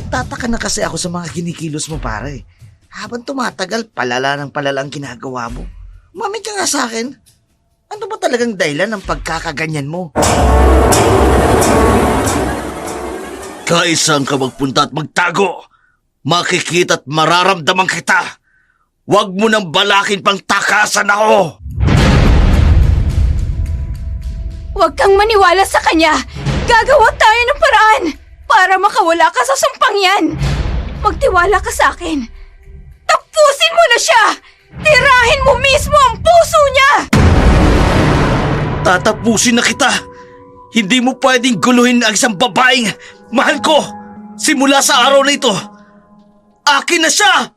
Nagtataka na kasi ako sa mga kinikilos mo, pare. Habang tumatagal, palala ng palala ang ginagawa mo. Umamin ka nga sa akin. Ano ba talagang dahilan ng pagkakaganyan mo? Kaisang ka magpunta at magtago. Makikita at mararamdaman kita. Huwag mo nang balakin pang takasan ako. Huwag kang maniwala sa kanya. Gagawa tayo ng paraan para makawala ka sa sumpang yan. Magtiwala ka sa akin. Tapusin mo na siya. Tirahin mo mismo ang puso niya. Tatapusin na kita. Hindi mo pwedeng guluhin ang isang babaeng mahal ko. Simula sa araw na ito, akin na siya.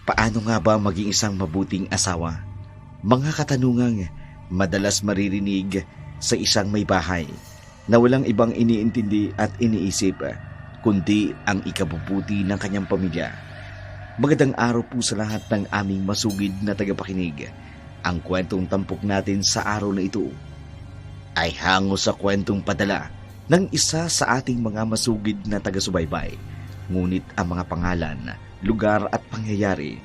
Paano nga ba maging isang mabuting asawa? Mga katanungang madalas maririnig sa isang may bahay na walang ibang iniintindi at iniisip kundi ang ikabubuti ng kanyang pamilya. Magandang araw po sa lahat ng aming masugid na tagapakinig. Ang kwentong tampok natin sa araw na ito ay hango sa kwentong padala ng isa sa ating mga masugid na taga-subaybay. Ngunit ang mga pangalan, lugar at pangyayari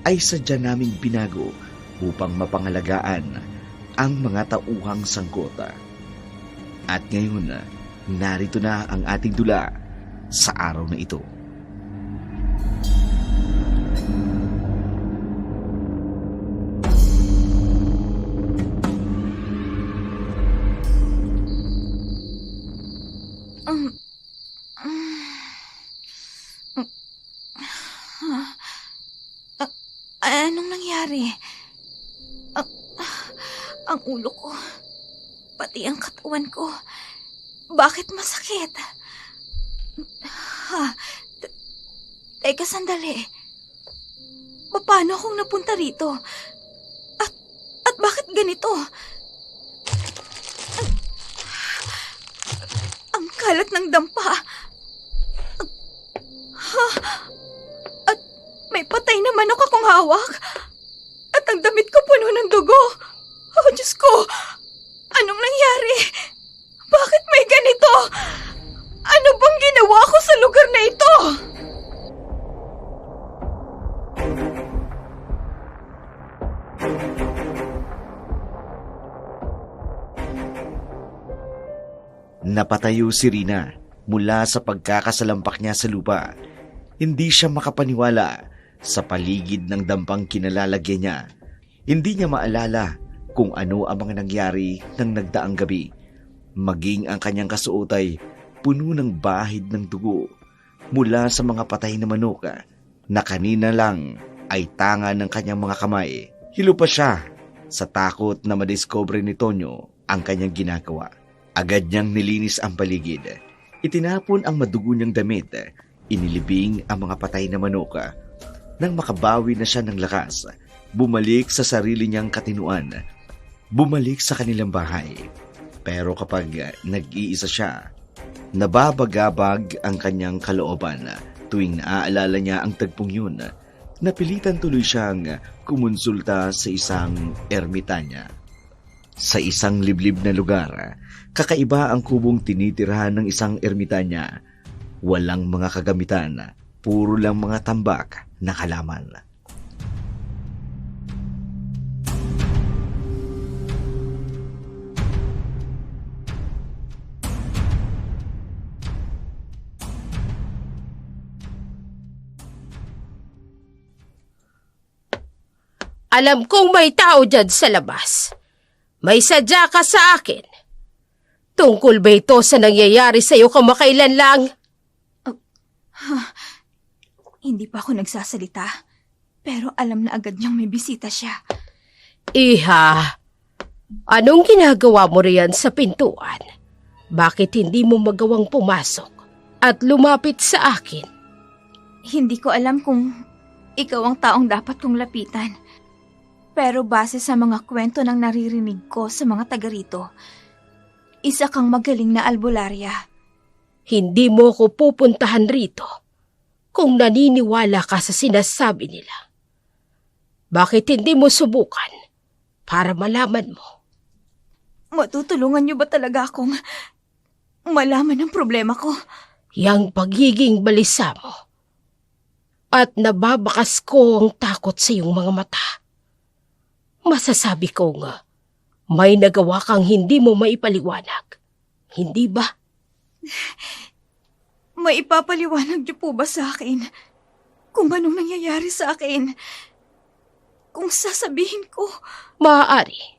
ay sadya naming binago upang mapangalagaan ang mga tauhang sangkot. At ngayon, narito na ang ating dula sa araw na ito. Anong nangyari? Ang ulo ko, pati ang katawan ko, bakit masakit? Teka sandali. Paano akong napunta rito? At bakit ganito? Ang kalat ng dampa. At may patay na manok akong hawak. At ang damit ko puno ng dugo. Oh, Diyos ko! Anong nangyari? Bakit may ganito? Ano bang ginawa ko sa lugar na ito? Napatayo si Rina mula sa pagkakasalampak niya sa lupa. Hindi siya makapaniwala sa paligid ng dampang kinalalagyan niya. Hindi niya maalala kung ano ang mga nangyari ng nagdaang gabi. Maging ang kanyang kasuot ay puno ng bahid ng dugo mula sa mga patay na manok na kanina lang ay tanga ng kanyang mga kamay. Hilo pa siya sa takot na madiscover ni Tonyo ang kanyang ginagawa. Agad niyang nilinis ang paligid. Itinapon ang madugo niyang damit. Inilibing ang mga patay na manok. Nang makabawi na siya ng lakas, bumalik sa sarili niyang katinuan. Bumalik sa kanilang bahay. Pero kapag nag-iisa siya, nababagabag ang kanyang kalooban tuwing naaalala niya ang tagpong yun. Napilitan tuloy siyang kumonsulta sa isang ermitanya. Sa isang liblib na lugar, kakaiba ang kubong tinitirahan ng isang ermitanya. Walang mga kagamitan, puro lang mga tambak na halaman. Alam kong may tao dyan sa labas. May sadya ka sa akin. Tungkol ba ito sa nangyayari sa'yo kamakailan lang? Hindi pa ako nagsasalita. Pero alam na agad niyang may bisita siya. Iha, anong ginagawa mo riyan sa pintuan? Bakit hindi mo magawang pumasok at lumapit sa akin? Hindi ko alam kung ikaw ang taong dapat kong lapitan. Pero base sa mga kwento ng naririnig ko sa mga taga rito, isa kang magaling na albularya. Hindi mo ko pupuntahan rito kung naniniwala ka sa sinasabi nila. Bakit hindi mo subukan para malaman mo. Matutulungan niyo ba talaga akong malaman ang problema ko? Yang pagiging balisa mo. At nababakas ko ang takot sa iyong mga mata. Masasabi ko nga, may nagawa kang hindi mo maipaliwanag. Hindi ba? May ipapaliwanag niyo po ba sa akin kung anong nangyayari sa akin? Kung sasabihin ko, Maaari.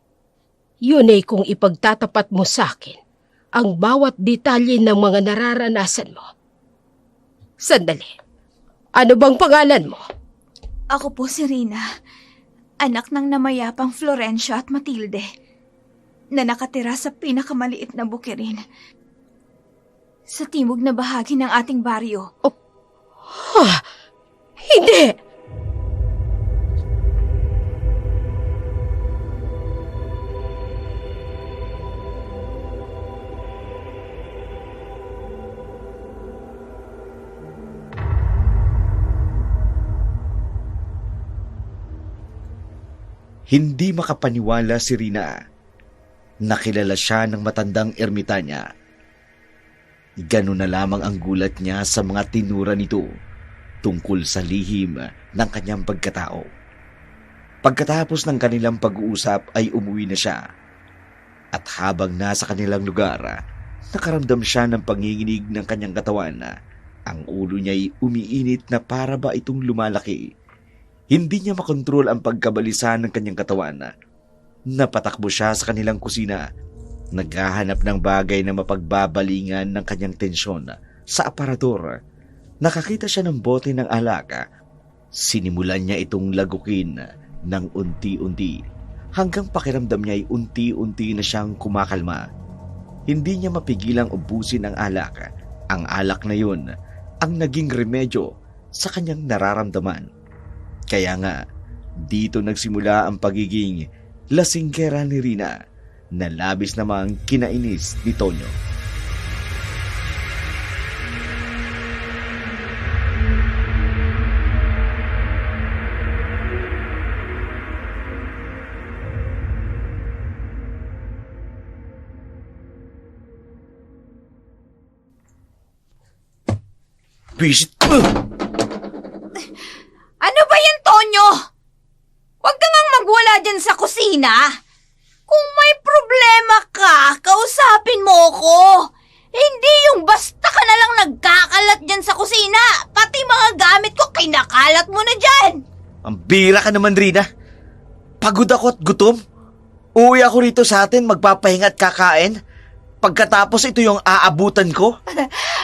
Yun ay kung ipagtatapat mo sa akin ang bawat detalye ng mga nararanasan mo. Sandali. Ano bang pangalan mo? ako po si Rina, anak ng namayapang Florencio at Matilde, na nakatira sa pinakamaliit na bukirin sa timog na bahagi ng ating baryo. Hindi! Hindi makapaniwala si Rina. Nakilala siya ng matandang ermitanya. Ganun na lamang ang gulat niya sa mga tinura nito tungkol sa lihim ng kanyang pagkatao. Pagkatapos ng kanilang pag-uusap ay umuwi na siya. At habang nasa kanilang lugar, nakaramdam siya ng panginginig ng kanyang katawan. Ang ulo niya ay umiinit na para ba itong lumalaki. Hindi niya makontrol ang pagkabalisa ng kanyang katawan. Napatakbo siya sa kanilang kusina. Naghahanap ng bagay na mapagbabalingan ng kanyang tensyon. Sa aparador, nakakita siya ng bote ng alak. Sinimulan niya itong lagukin ng unti-unti hanggang pakiramdam niya ay unti-unti na siyang kumakalma. Hindi niya mapigilang ubusin ang alak. Ang alak na yun ang naging remedyo sa kanyang nararamdaman. Kaya nga, dito nagsimula ang pagiging lasinggera ni Rina na labis namang kinainis ni Tonyo. Bisit! Ano ba yan, Tonyo? Huwag ka ngang magwala dyan sa kusina. Kung may problema ka, kausapin mo ko. Hindi yung basta ka na lang nagkakalat dyan sa kusina. Pati mga gamit ko, kinakalat mo na dyan. Ang bira ka naman, Rina. Pagod ako at gutom. Uwi ako rito sa atin, magpapahinga at kakain. Pagkatapos ito yung aabutan ko.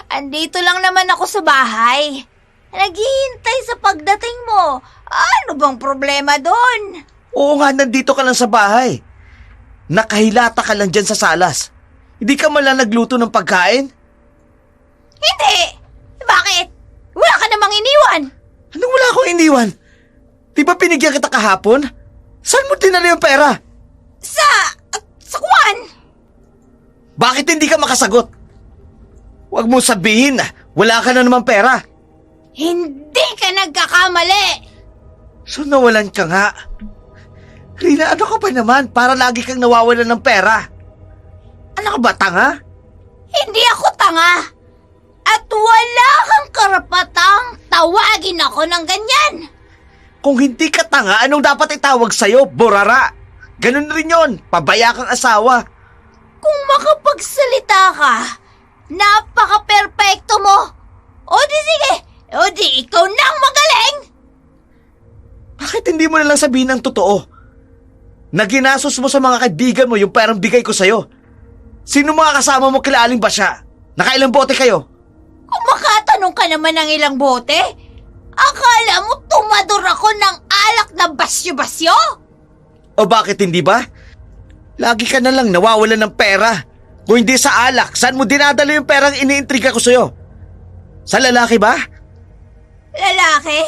Andito lang naman ako sa bahay. Naghihintay sa pagdating mo. Ano bang problema doon? Oo nga, nandito ka lang sa bahay. Nakahilata ka lang dyan sa salas. Hindi ka man lang nagluto ng pagkain? Hindi! Bakit? Wala ka namang iniwan. Anong wala akong iniwan? Di ba pinigyan kita kahapon? Saan mo dinala yung pera? Sa kwan! Bakit hindi ka makasagot? Huwag mo sabihin na wala ka na naman pera. Hindi ka nagkakamali. So nawalan ka nga. Rina, ano ka pa naman para lagi kang nawawalan ng pera? Ano ka ba, tanga? Hindi ako tanga. At wala kang karapatang tawagin ako ng ganyan. Kung hindi ka tanga, anong dapat itawag sa'yo? Borara. Ganun rin yon, pabaya kang asawa. Kung makapagsalita ka, napaka-perpekto mo. O di sige, o di ikaw nang magaling. Bakit hindi mo nalang sabihin ang totoo? Naginasos mo sa mga kaibigan mo yung perang bigay ko sa'yo. Sino mga kasama mo, kilaaling ba siya? Nakailang bote kayo? Kung makatanong ka naman ng ilang bote, akala mo tumador ako ng alak na basyo-basyo? O bakit hindi ba? Lagi ka na lang nawawalan ng pera. Kung hindi sa alak, saan mo dinadala yung perang iniintriga ko sa'yo? Sa lalaki ba? Lalaki?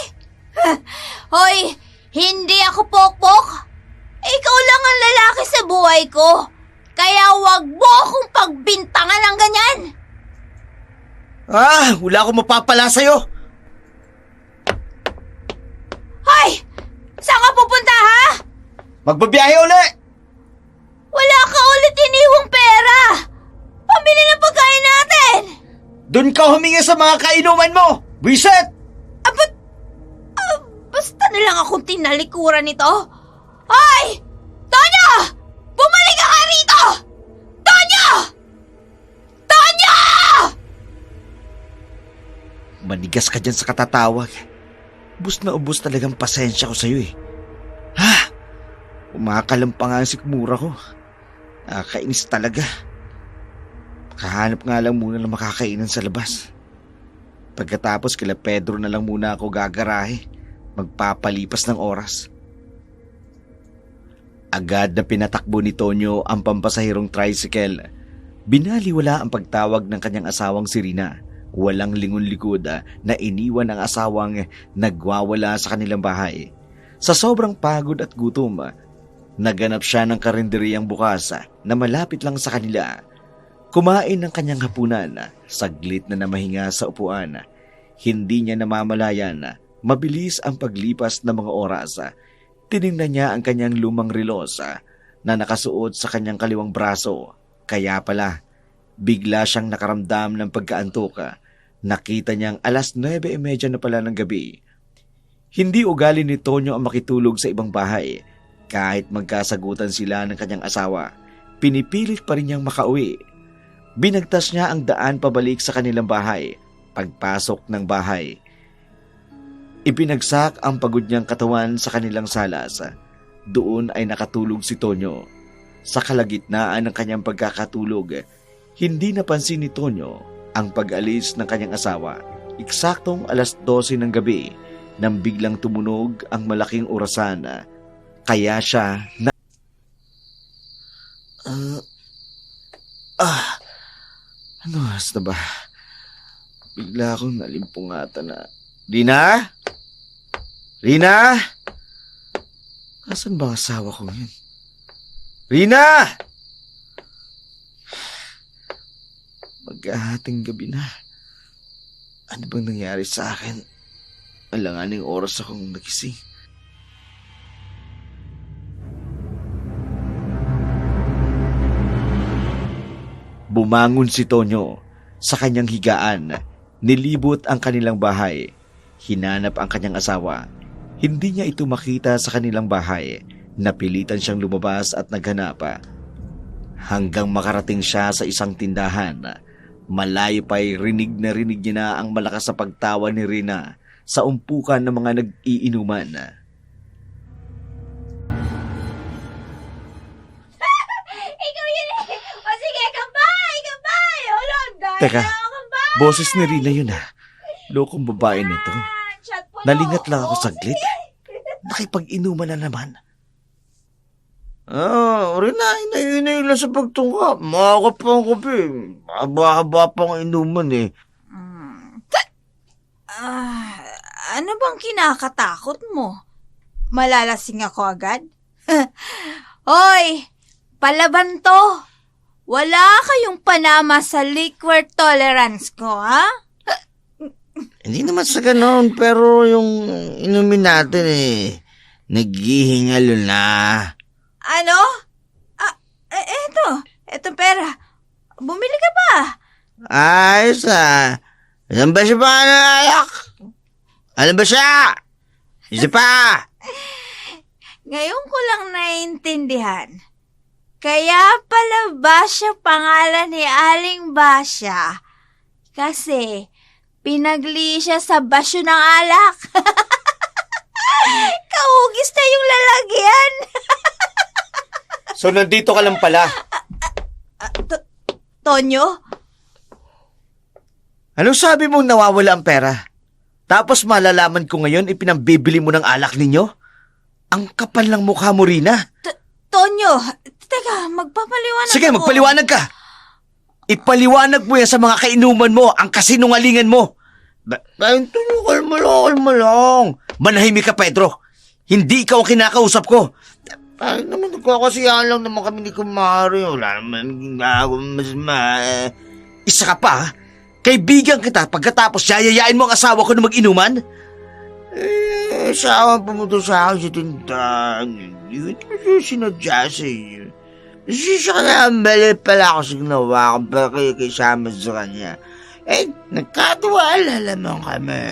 Hoy, hindi ako pokpok. Ikaw lang ang lalaki sa buhay ko. Kaya wag mo akong pagbintangan ng ganyan. Wala akong mapapala sa'yo. Hoy! Saan ka pupunta, ha? Magbabiyahe uli! ikaw humingi sa mga kainuman mo! Buisit! Basta na lang akong tinalikuran nito. Hoy! Tonyo! Bumalik ka nga rito! Tonyo! Tonyo! Manigas ka dyan sa katatawag. Ubus na ubus talagang pasensya ko sa'yo eh. Ha? Umakalam pa nga ang sikmura ko. Nakakainis talaga. Kahanap nga lang muna ng makakainan sa labas. Pagkatapos kila Pedro na lang muna ako gagarahe. Magpapalipas ng oras. Agad na pinatakbo ni Tonyo ang pampasahirong tricycle. Binaliwala ang pagtawag ng kanyang asawang si Rina. Walang lingon-likod na iniwan ang asawang nagwawala sa kanilang bahay. Sa sobrang pagod at gutom, naganap siya ng karinderyang bukas na malapit lang sa kanila. Kumain ng kanyang hapunan, saglit na namahinga sa upuan. Hindi niya namamalayan, mabilis ang paglipas ng mga oras. Tiningnan niya ang kanyang lumang relos na nakasuot sa kanyang kaliwang braso. Kaya pala, bigla siyang nakaramdam ng pagkaantok. Nakita niyang 9:30 na pala ng gabi. Hindi ugali ni Tonyo ang makitulog sa ibang bahay. Kahit magkasagutan sila ng kanyang asawa, pinipilit pa rin niyang makauwi. Binagtas niya ang daan pabalik sa kanilang bahay. Pagpasok ng bahay, ipinagsak ang pagod niyang katawan sa kanilang salas. Doon ay nakatulog si Tonyo. Sa kalagitnaan ng kanyang pagkakatulog, hindi napansin ni Tonyo ang pag-alis ng kanyang asawa. Eksaktong 12:00 ng gabi nang biglang tumunog ang malaking orasan. Kaya siya na... Ano oras na ba? Bigla akong nalimpungatan na... Rina? Rina? Asan ba ang asawa ko yun? Rina! Maghahating gabi na. Ano bang nangyari sa akin? Alanganing oras akong nagising. Bumangon si Tonyo. Sa kanyang higaan, nilibot ang kanilang bahay. Hinanap ang kanyang asawa. Hindi niya ito makita sa kanilang bahay. Napilitan siyang lumabas at naghanap. Hanggang makarating siya sa isang tindahan. Malayo pa'y rinig niya na ang malakas na pagtawa ni Rina sa umpukan ng mga nag-iinuman. Ikaw yun eh! O sige, kampay! Kampay! Ulog! Teka, boses ni Rina yun ha. Lokong babae nito. Nalingat lang ako saglit. Nakipag-inuman na naman. Rina, inainay lang sa pagtungka. Makaka pa ang kape. Haba-haba pang inuman eh. Ano bang kinakatakot mo? Malalasing ako agad? Hoy! Palaban to! Wala kayong panama sa liquor tolerance ko, ha? Hindi naman sa ganon, pero yung inumin natin eh, naghihingalo na. Ano? Eto pera. Bumili ka pa. Ayos ah. Ano ba siya ba alak? Ano ba siya? Isa pa! Ngayon ko lang naiintindihan. Kaya pala Basya pangalan ni Aling Basya. Kasi pinagli siya sa basyo ng alak. Kahugis na yung lalagyan. So nandito ka lang pala. Tonyo? Anong sabi mong nawawala ang pera? Tapos malalaman ko ngayon ipinambibili mo ng alak ninyo? Ang kapal ng mukha mo, Rina. Tonyo, teka, magpapaliwanag Sige, ako. magpaliwanag ka. Ipaliwanag mo yan sa mga kainuman mo, ang kasinungalingan mo. Kalma lang. Manahimik ka, Pedro. Hindi ikaw ang kinakausap ko. Ay naman, nagkakasiyahan lang naman kami ni Kumari. Wala naman masama. Isa ka pa, ha? Kaibigan kita pagkatapos yayayain mo ang asawa ko na mag-inuman? Asawa pumunta sa akin sa tindahan. Hindi ko sinadya sa iyo. Nasisya ka na, mali pala ako sa ginawa ko para kayo kasama sa kanya. Nagkatuwala lamang kami.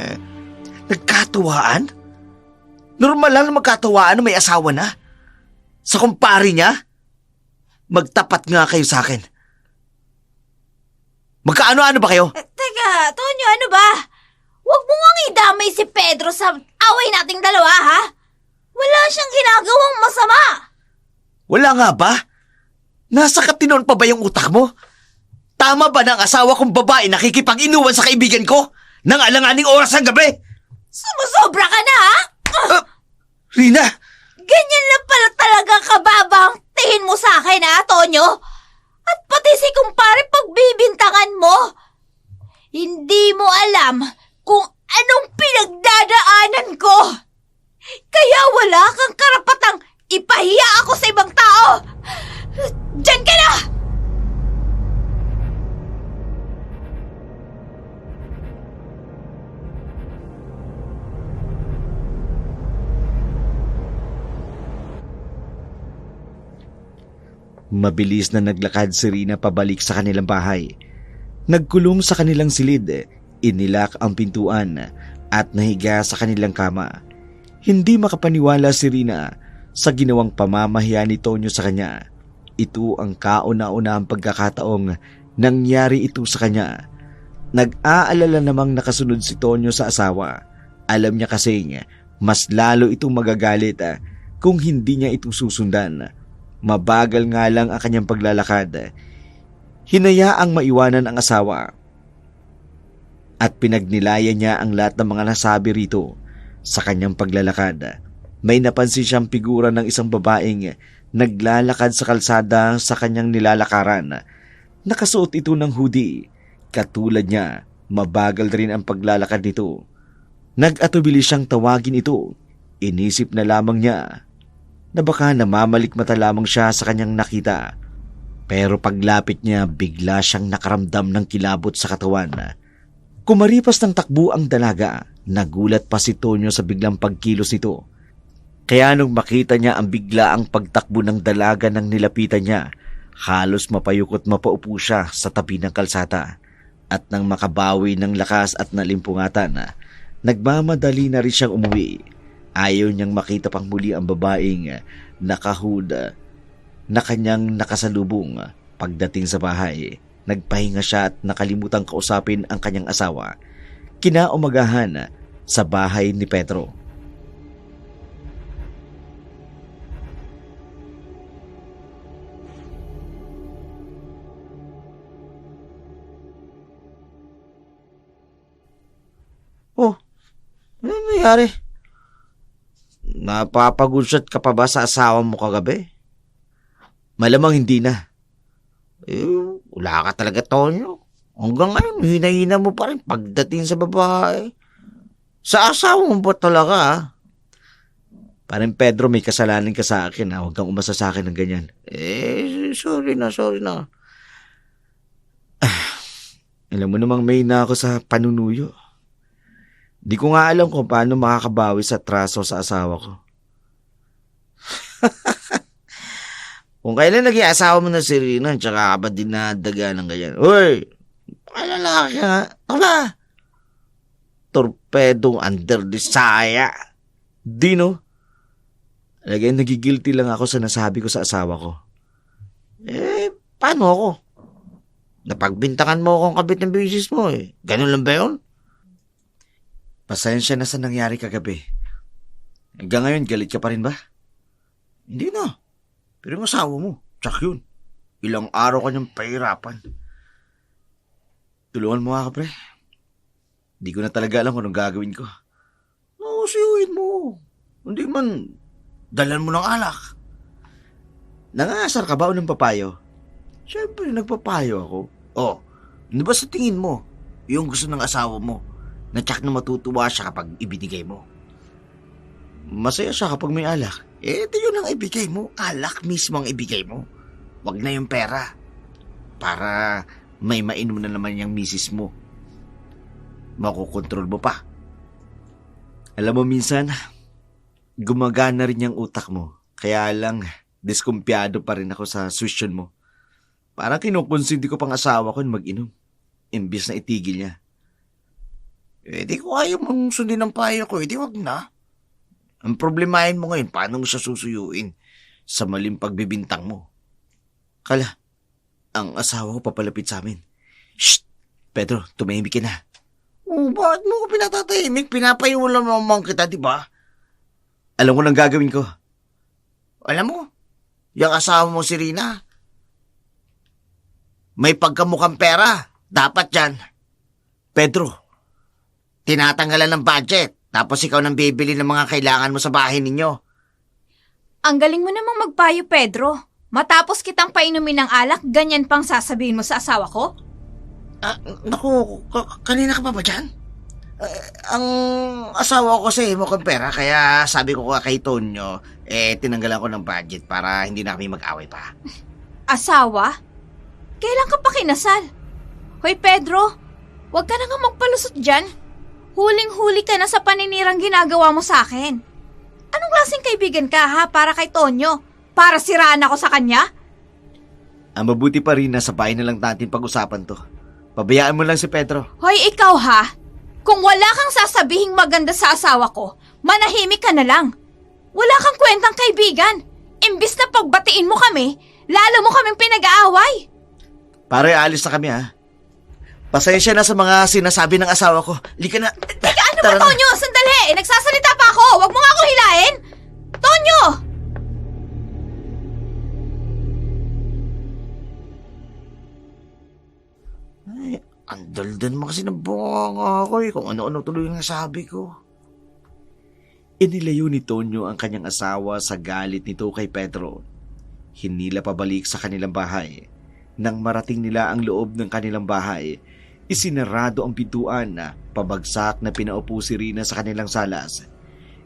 Nagkatuwaan? Normal lang na magkatuwaan na may asawa na. Sa kumpare niya? Magtapat nga kayo sa akin. Magkaano-ano ba kayo? Teka, Tonyo, ano ba? Huwag mo ngang idamay si Pedro sa away nating dalawa, ha? Wala siyang ginagawang masama. Wala nga ba? Nasa katinon pa ba yung utak mo? Tama ba ng asawa kong babae nakikipag-inuwan sa kaibigan ko? Nang alanganing oras ng gabi? Sumusobra ka na, ha? Rina! Ganyan lang pala talaga kababa ang tingin mo sa akin, ha, Tonyo? At pati si kumpare pagbibintangan mo. Hindi mo alam kung anong pinagdadaanan ko. Kaya wala kang karapatang ipahiya ako sa ibang tao. Diyan ka na! Mabilis na naglakad si Rina pabalik sa kanilang bahay. Nagkulong sa kanilang silid, inilak ang pintuan at nahiga sa kanilang kama. Hindi makapaniwala si Rina sa ginawang pamamahiya ni Tonyo sa kanya. Ito ang kauna-unahang pagkakataong nangyari ito sa kanya. Nag-aalala namang nakasunod si Tonyo sa asawa. Alam niya kasing mas lalo itong magagalit kung hindi niya ito susundan. Mabagal nga lang ang kanyang paglalakad. Hinayaang maiwanan ang asawa at pinagnilaya niya ang lahat ng mga nasabi rito. Sa kanyang paglalakad, may napansin siyang figura ng isang babaeng naglalakad sa kalsada sa kanyang nilalakaran. Nakasuot ito ng hoodie. Katulad niya, mabagal rin ang paglalakad nito. Nag-atubili siyang tawagin ito. Inisip na lamang niya na baka namamalikmata lamang siya sa kanyang nakita. Pero paglapit niya, bigla siyang nakaramdam ng kilabot sa katawan. Kumaripas ng takbo ang dalaga, nagulat pa si Tonyo sa biglang pagkilos nito. Kaya nung makita niya ang biglaang pagtakbo ng dalaga nang nilapitan niya, halos mapayukot mapaupo siya sa tabi ng kalsada. At nang makabawi ng lakas at nalimpungatan, nagmamadali na rin siyang umuwi. Ayaw niyang makita pang muli ang babaeng nakahood na kanyang nakasalubong. Pagdating sa bahay, nagpahinga siya at nakalimutang kausapin ang kanyang asawa. Kinaumagahan sa bahay ni Pedro. Oh, ano nangyari? Napapagunsat ka pa ba sa asawa mo kagabi? Malamang hindi na. Wala ka talaga, Tonyo. Hanggang ngayon, hinahina mo pa rin pagdating sa babae. Sa asawa mo ba talaga, ha? Parang Pedro, may kasalanan ka sa akin. Huwag kang umasa sa akin ng ganyan. Sorry na. Alam mo namang may na ako sa panunuyo. Di ko nga alam kung paano makakabawi sa traso sa asawa ko. Kung kailan naging asawa mo na si Rina, tsaka ka ba dinadaga ng ganyan? Uy! Lalaki nga. Tala! Torpedong under the saya. Dino, lagay nagigilty lang ako sa nasabi ko sa asawa ko. Paano ako? Napagbintangan mo akong kabit ng bisis mo eh. Ganun lang ba yun? Pasensya na sa nangyari kagabi. Hanggang ngayon, galit ka pa rin ba? Hindi na. Pero yung asawa mo, tsak yun. Ilang araw ka niyang pahirapan. Tulungan mo ako, pre. Di ko na talaga alam kung anong gagawin ko. Siyuin mo. Hindi man, dalan mo ng alak. Nangasar ka ba o ng papayo? Siyempre, nagpapayo ako. Oh, ano ba sa tingin mo? Yung gusto ng asawa mo, na tsak na matutuwa siya kapag ibinigay mo. Masaya siya kapag may alak. Ito yun ang ibigay mo. Alak mismo ang ibigay mo. Wag na yung pera. Para may mainom na naman yung misis mo. Makukontrol mo pa. Alam mo minsan, gumagana rin yung utak mo. Kaya lang, diskumpiyado pa rin ako sa suwestyon mo. Parang kinukonsinti ko pang asawa ko mag-inom. imbis na itigil niya. Di ko ayaw mong sundin ang payo ko, di wag na. Ang problemahin mo ngayon, paano mo siya susuyuin sa maling pagbibintang mo? Kala, ang asawa ko papalapit sa amin. Shh! Pedro, tumahimik ka na. Bakit mo ko pinatatahimik? Pinapayulan naman kita, di ba? Alam ko nang gagawin ko. Alam mo, yung asawa mo si Rina, may pagkamukhang pera. Dapat yan. Pedro, Tinatanggalan ng budget. Tapos ikaw nang bibili ng mga kailangan mo sa bahay ninyo. Ang galing mo namang magpayo, Pedro. Matapos kitang painumin ng alak, ganyan pang sasabihin mo sa asawa ko? Naku, kanina ka pa ba dyan? Ang asawa ko kasi mukhang pera, kaya sabi ko kay Tonyo, tinanggalan ko ng budget para hindi na kami mag-away pa. Asawa? Kailan ka pa kinasal? Hoy, Pedro, huwag ka na nga magpalusot dyan. Huling-huli ka na sa paninirang ginagawa mo sa akin. Anong klaseng kaibigan ka, ha, para kay Tonyo? Para siraan ako sa kanya? ang mabuti pa rin na sa bahay na lang natin pag-usapan to. Pabayaan mo lang si Pedro. Hoy, ikaw ha? Kung wala kang sasabihing maganda sa asawa ko, manahimik ka na lang. Wala kang kwentang kaibigan. Imbis na pagbatiin mo kami, lalo mo kaming pinag-aaway. Pare, alis na kami ha. Pasensya na sa mga sinasabi ng asawa ko. Lika na. Teka, ano ba, Tonyo? Sandali! Nagsasalita pa ako! Huwag mo nga ako hilahin! Tonyo! Ay, ang daldal mo kasi ng bunga ako kung ano-ano tuloy ang nasabi ko. Inilayo ni Tonyo ang kanyang asawa sa galit nito kay Pedro. Hinila pabalik sa kanilang bahay. Nang marating nila ang loob ng kanilang bahay, isinarado ang pintuan na pabagsak na pinaupo si Rina sa kanilang salas.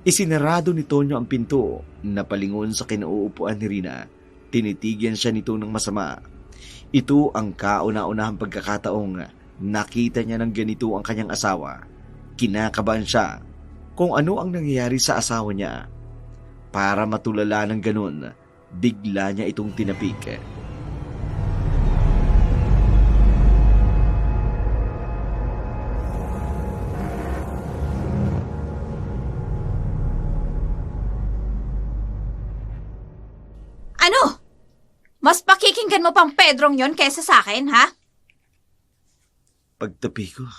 Isinarado ni Tonyo ang pinto na palingon sa kinauupuan ni Rina. Tinitigyan siya nito ng masama. Ito ang kauna-unahang pagkakataong nakita niya ng ganito ang kanyang asawa. Kinakabahan siya kung ano ang nangyayari sa asawa niya. Para matulala ng ganun, bigla niya itong tinapik. Ano? Mas pakikinggan mo pang Pedrong yon kaysa sa akin, ha? Pagtabi ko,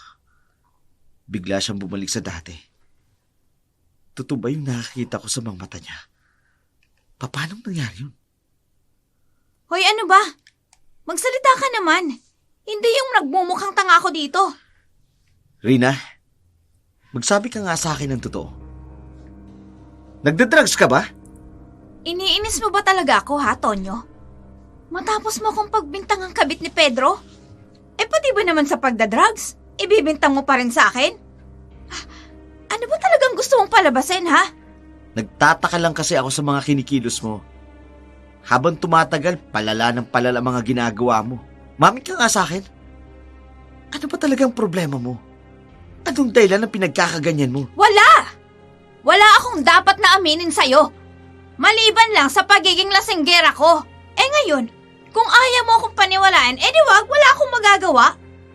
bigla siyang bumalik sa dati. Totoo ba yung nakakita ko sa mga mata niya? Paano nangyari yun? Hoy, ano ba? Magsalita ka naman. Hindi yung nagmumukhang tanga ako dito. Rina, magsabi ka nga sa akin ng totoo. Nagdadrugs ka ba? Iniinis mo ba talaga ako, ha, Tonyo? Matapos mo akong pagbintang ang kabit ni Pedro? Pati ba naman sa pagdadrugs? Ibibintang mo pa rin sa akin? Ano ba talagang gusto mong palabasin, ha? Nagtataka lang kasi ako sa mga kinikilos mo. Habang tumatagal, palala ng palala mga ginagawa mo. Mami ka nga sa akin. Ano ba talagang problema mo? Anong dahilan ng pinagkakaganyan mo? Wala! Wala akong dapat na aminin sa'yo. Maliban lang sa pagiging lasinggera ko. Ngayon, kung ayaw mo akong paniwalaan, wag, wala akong magagawa.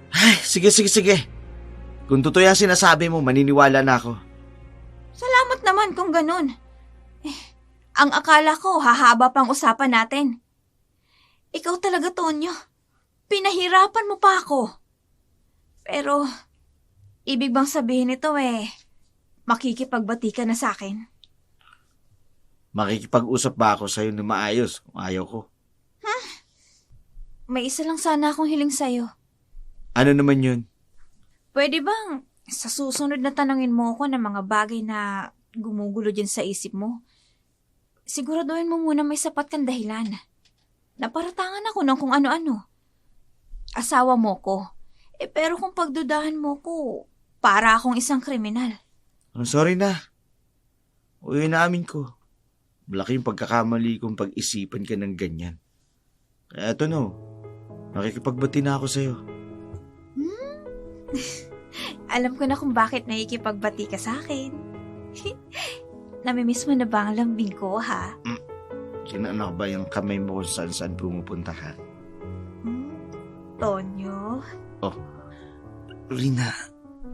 Ay, sige. Kung totoo yung sinasabi mo, maniniwala na ako. Salamat naman kung ganun. Ang akala ko, hahaba pang usapan natin. Ikaw talaga, Tonyo. Pinahirapan mo pa ako. Pero, ibig bang sabihin nito makikipagbati ka na sa akin? Makikipag-usap ba ako sa'yo na maayos kung ayaw ko? May isa lang sana akong hiling sa'yo. Ano naman yun? Pwede bang sa susunod na tanungin mo ako ng mga bagay na gumugulo dyan sa isip mo? Siguraduhin mo muna may sapat kang dahilan. Naparatangan ako ng kung ano-ano. Asawa mo ko. Pero kung pagdudahan mo ko, para akong isang kriminal. I'm sorry na. Uy, naamin ko. Malaking pagkakamali kung pag-isipan ka ng ganyan. Kaya ito nakikipagbati na ako sa'yo. Alam ko na kung bakit nakikipagbati ka sa akin. Namimiss mo na ba ang lambing ko, ha? Kinaanak ba yung kamay mo kung saan-saan pumupunta ka? Tonyo? Rina,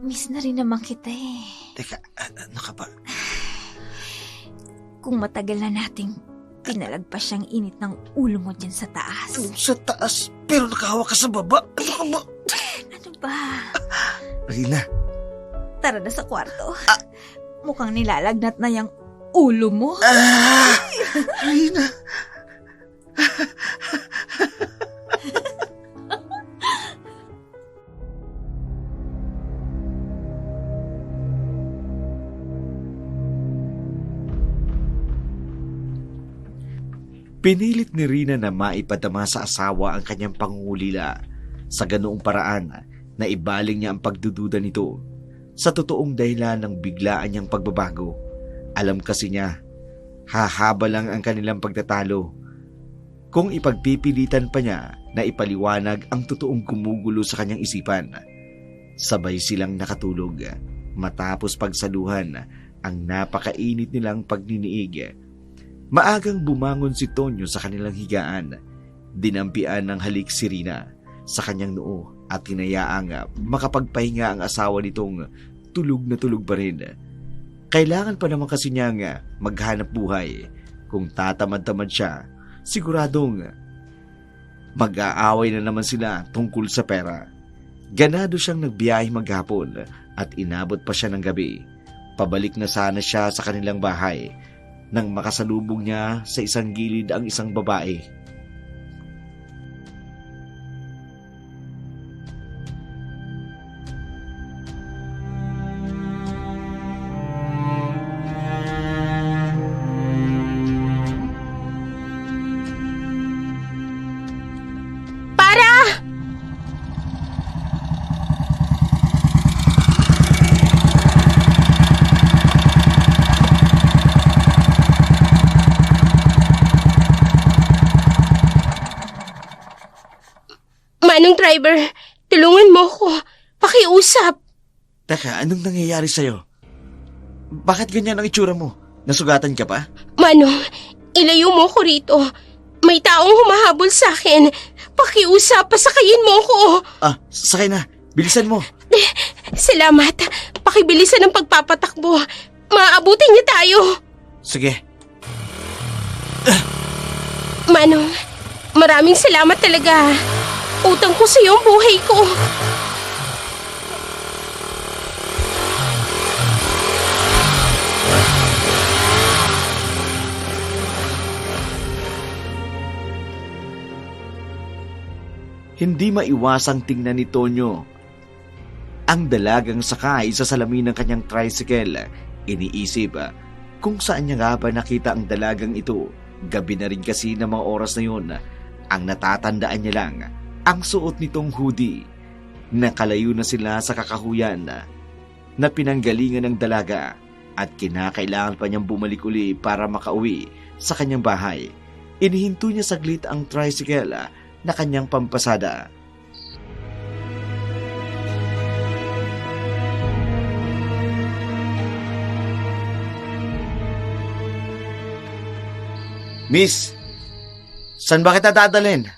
Miss na rin naman kita eh. teka, ano ka ba? Kung matagal na nating pinalagpas siyang init ng ulo mo dyan sa taas. Sa taas, pero nakahawak ka sa baba. Ano ka ba? Ano ba? Rina, Tara na sa kwarto. Mukhang nilalagnat na yung ulo mo. Rina. Pinilit ni Rina na maipadama sa asawa ang kanyang pangungulila sa ganoong paraan na ibaling niya ang pagdududa nito sa totoong dahilan ng biglaan niyang pagbabago. Alam kasi niya, hahaba lang ang kanilang pagtatalo kung ipagpipilitan pa niya na ipaliwanag ang totoong gumugulo sa kanyang isipan. Sabay silang nakatulog matapos pagsaluhan ang napakainit nilang pagniniig. Maagang bumangon si Tonyo sa kanilang higaan. Dinampian ng halik si Rina sa kanyang noo at hinayaang makapagpahinga ang asawa nitong tulog na tulog pa rin. Kailangan pa naman kasi niyang maghanap buhay. Kung tatamad-tamad siya, siguradong mag-aaway na naman sila tungkol sa pera. Ganado siyang nagbiyahe maghapon at inabot pa siya ng gabi. Pabalik na sana siya sa kanilang bahay nang makasalubong niya sa isang gilid ang isang babae. Manong driver, tulungan mo ko. Pakiusap. Teka, anong nangyayari sa'yo? Bakit ganyan ang itsura mo? Nasugatan ka pa? Manong, ilayo mo ko rito. May taong humahabol sa akin. Pakiusap, pasakayin mo ko. Sakay na. Bilisan mo. Salamat. Pakibilisan ang pagpapatakbo. Maabutin niya tayo. Sige. Manong, maraming salamat talaga. Utang ko sa iyo ang buhay ko. Hindi maiwasang tingnan ni Tonyo ang dalagang sakay sa salamin ng kanyang tricycle. Iniisip kung saan niya nga ba nakita ang dalagang ito. Gabi na rin kasi ng mga oras na yun. Ang natatandaan niya lang ang suot nitong hoodie. Nakalayo na sila sa kakahuyan na pinanggalingan ng dalaga at kinakailangan pa niyang bumalik uli para makauwi sa kanyang bahay. Inihinto niya saglit ang tricycle na kanyang pampasada. Miss, saan ba kita dadalhin?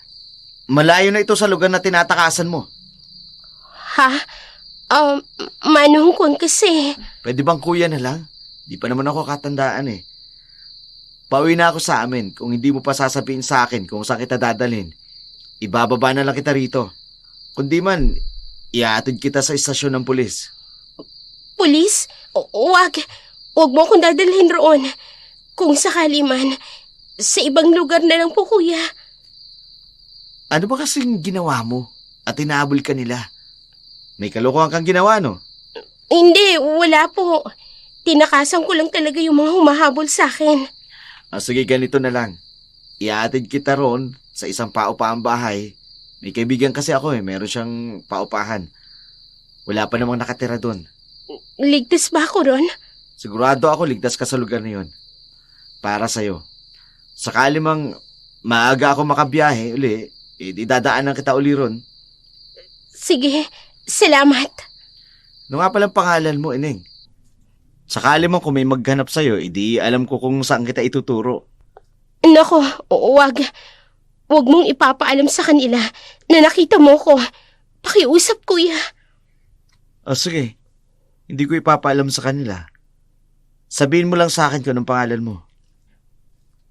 Malayo na ito sa lugar na tinatakasan mo. Ha? Manong kung kasi. Pwede bang kuya na lang? Di pa naman ako katandaan eh. Pauwi na ako sa amin kung hindi mo pa sasabihin sa akin kung saan kita dadalhin. Ibababa na lang kita rito. Kundi man, iatid kita sa istasyon ng pulis. Pulis? Wag. Wag mo akong dadalhin roon. Kung sakali man, sa ibang lugar na lang po, kuya. Ano ba kasing ginawa mo at inaabol ka nila? May kalokohan kang ginawa, no? Hindi, wala po. Tinakasan ko lang talaga yung mga humahabol sa akin. Sige, ganito na lang. Iatid kita ron sa isang paupahan bahay. May kaibigan kasi ako meron siyang paupahan. Wala pa namang nakatira doon. Ligtas ba ako ron? Sigurado ako ligtas ka sa lugar na yun. Para sa'yo. Sakali mang maaga ako makabiyahe uli, idadaanan kita uli ron. Sige, salamat. Ano nga palang pangalan mo, Ineng? Sakali mo kung may maghanap sa'yo, di alam ko kung saan kita ituturo. Nako, wag. Wag mong ipapaalam sa kanila na nakita mo ko. Pakiusap, kuya. Sige. Hindi ko ipapaalam sa kanila. Sabihin mo lang sa akin kung anong pangalan mo.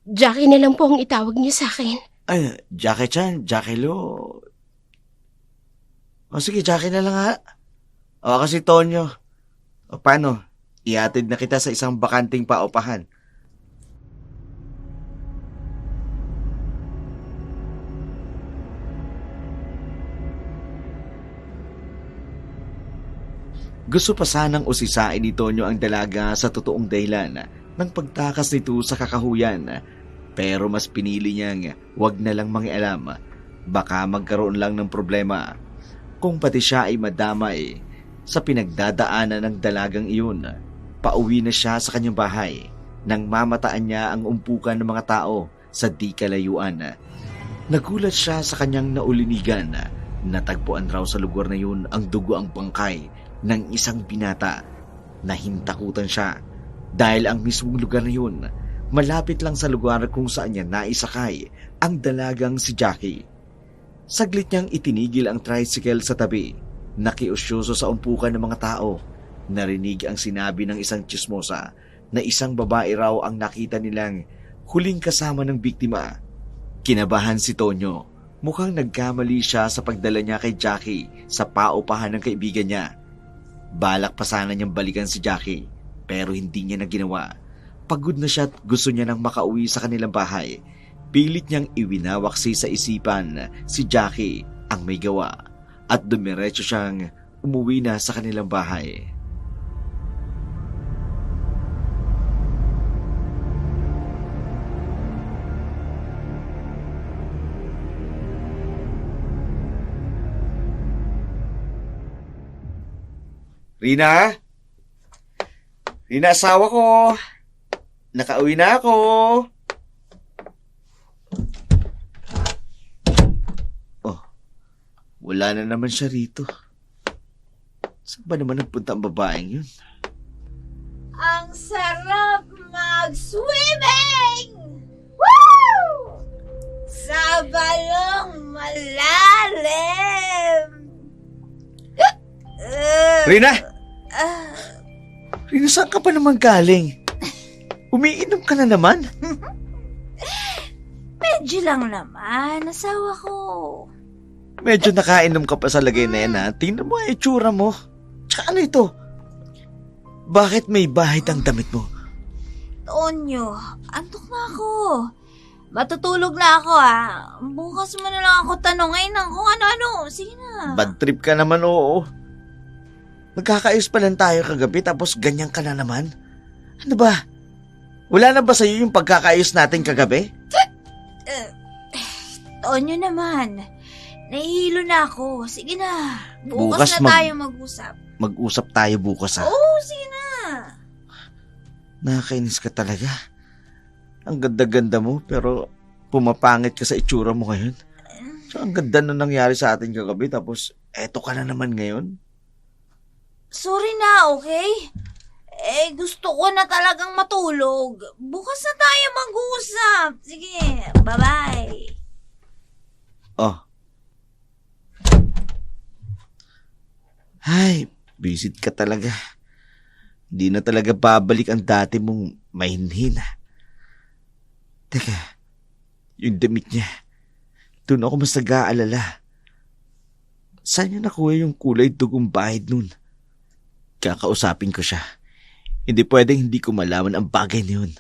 Jackie na lang po ang itawag niyo sa akin. Ay, Jackie-chan, Jackie Lo. Sige, Jackie na lang ha. Kasi Tonyo. Paano? Ihatid na kita sa isang bakanting paupahan. Gusto pa sanang usisain ni Tonyo ang dalaga sa totoong dahilan ng pagtakas nito sa kakahuyan. Pero mas pinili niyang wag na lang mangialam. Baka magkaroon lang ng problema kung pati siya ay madamay sa pinagdadaanan ng dalagang iyon. Pauwi na siya sa kanyang bahay nang mamataan niya ang umpukan ng mga tao sa di kalayuan. Nagulat siya sa kanyang naulinigan. Natagpuan raw sa lugar na yun ang dugo ang bangkay ng isang binata. Nahintakutan siya dahil ang mismong lugar na yun malapit lang sa lugar kung saan niya naisakay ang dalagang si Jackie. Saglit niyang itinigil ang tricycle sa tabi. Nakiusyoso sa umpukan ng mga tao. Narinig ang sinabi ng isang tsismosa na isang babae raw ang nakita nilang huling kasama ng biktima. Kinabahan si Tonyo. Mukhang nagkamali siya sa pagdala niya kay Jackie sa paupahan ng kaibigan niya. Balak pa sana niyang balikan si Jackie pero hindi niya na ginawa. Pagod na siya at gusto niya nang makauwi sa kanilang bahay. Pilit niyang iwinawaksi sa isipan si Jackie ang may gawa at dumiretso siyang umuwi na sa kanilang bahay. Rina? Rina, asawa ko. Nakauwi na ako. Wala na naman siya rito. Saan ba naman nagpunta ang babaeng yun? Ang sarap mag-swimming! Woo! Sa balong malalim! Rina! Rina, saan ka pa naman galing? Umiinom ka na naman? Medyo lang naman, asawa ko. Medyo nakainom ka pa sa lagay na yan ha. Tingnan mo ang itsura mo. Tsaka ano ito? Bakit may bahid ang damit mo? Tonyo, antok na ako. Matutulog na ako Bukas mo na lang ako tanongin ng kung ano-ano. Sige na. Bad trip ka naman, oo. Nagkakaayos pa lang tayo kagabi tapos ganyan ka na naman. Ano ba? Wala na ba sa'yo yung pagkakaayos natin kagabi? Tonyo naman. Nahihilo na ako. Sige na. Bukas na tayo mag-usap. Mag-usap tayo bukas Oo, sige na. Nakakainis ka talaga. Ang ganda-ganda mo pero pumapangit ka sa itsura mo ngayon. So, ang ganda na nangyari sa atin kagabi tapos eto ka na naman ngayon. Sorry na, okay? Gusto ko na talagang matulog. Bukas na tayo mag-usap. Sige, bye-bye. Ay, visit ka talaga. Hindi na talaga babalik ang dati mong mahinhin. Teka, yung damit niya. Doon ako mas nag-aalala. Saan niya nakuha yung kulay dugong bahid nun? Kakausapin ko siya. Hindi pwedeng hindi ko malaman ang bagay na yun.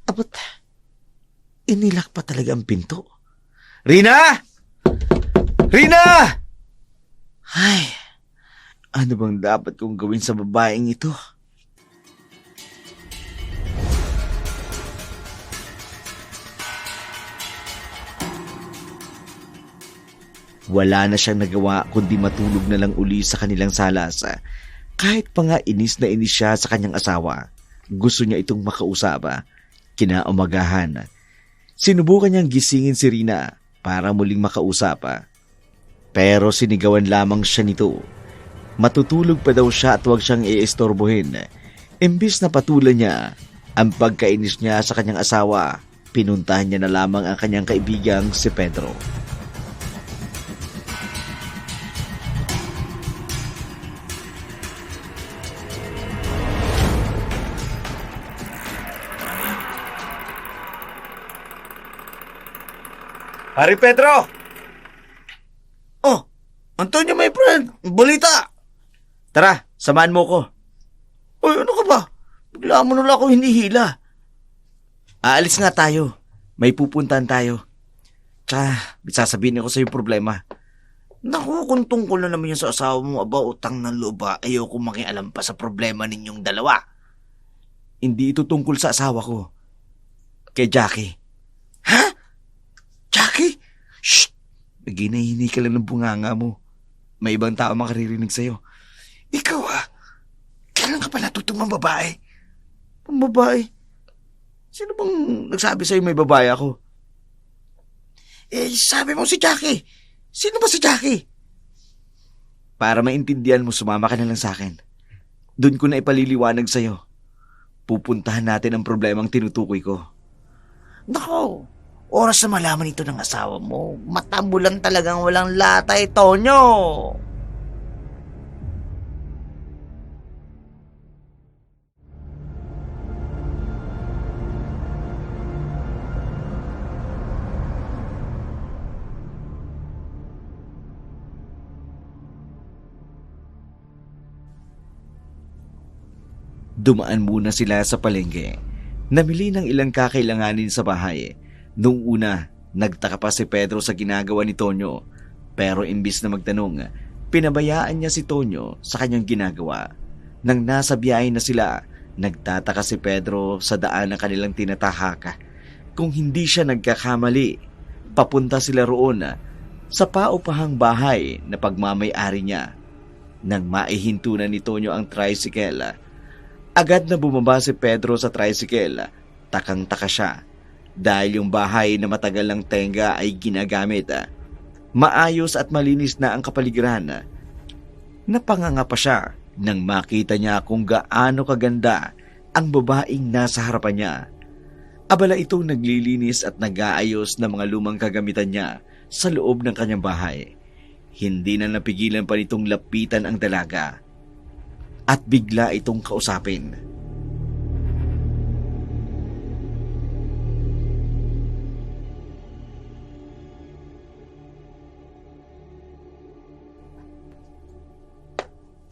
Abot, inilak pa talaga ang pinto. Rina! Rina! Ay, ano bang dapat kong gawin sa babaeng ito? Wala na siyang nagawa kundi matulog na lang uli sa kanilang salas. Kahit pa nga inis na inis siya sa kanyang asawa, gusto niya itong makausap. Kinaumagahan, sinubukan niyang gisingin si Rina para muling makausap. Pero sinigawan lamang siya nito. Matutulog pa daw siya at huwag siyang iistorbohin. Imbis na patulan niya ang pagkainis niya sa kanyang asawa, pinuntahan niya na lamang ang kanyang kaibigang si Pedro. Pare Pedro! Oh, Antonio, my friend. Balita. Tara, samahan mo ko. Ay, ano ka ba? Bigla mo nila ako hinihila. Aalis nga tayo. May pupuntahan tayo. Tsaka, sasabihin ko sa yung problema. Naku, kung tungkol na naman yan sa asawa mo, aba, utang ng loob ba, ayoko makialam pa sa problema ninyong dalawa. Hindi ito tungkol sa asawa ko. Kay Jackie. Ha? Jackie? Shh! Naginahini ka lang ng bunganga mo. May ibang tao makaririnig sa'yo. Ikaw kailan ka pa natutong babae? Ang babae? Sino bang nagsabi sa'yo may babae ako? Sabi mo si Jackie. Sino ba si Jackie? Para maintindihan mo, sumama ka na lang sa akin. Doon ko na ipaliliwanag sa'yo. Pupuntahan natin ang problemang tinutukoy ko. Nako, oras na malaman ito ng asawa mo. Mata mo lang talagang walang latay, Tonyo. Dumaan muna sila sa palengke. Namili ng ilang kakailanganin sa bahay. Noong una, nagtaka pa si Pedro sa ginagawa ni Tonyo. Pero imbis na magtanong, pinabayaan niya si Tonyo sa kanyang ginagawa. Nang nasa biyahe na sila, nagtataka si Pedro sa daan ng kanilang tinatahaka. Kung hindi siya nagkakamali, papunta sila roon sa paupahang bahay na pagmamay-ari niya. Nang maihinto na ni Tonyo ang tricycle, agad na bumaba si Pedro sa tricycle. Takang-taka siya dahil yung bahay na matagal ng tenga ay ginagamit. Maayos at malinis na ang kapaligiran. Napanganga pa siya nang makita niya kung gaano kaganda ang babaeng nasa harapan niya. Abala itong naglilinis at nag-aayos ng mga lumang kagamitan niya sa loob ng kanyang bahay. Hindi na napigilan pa nitong lapitan ang dalaga at bigla itong kausapin.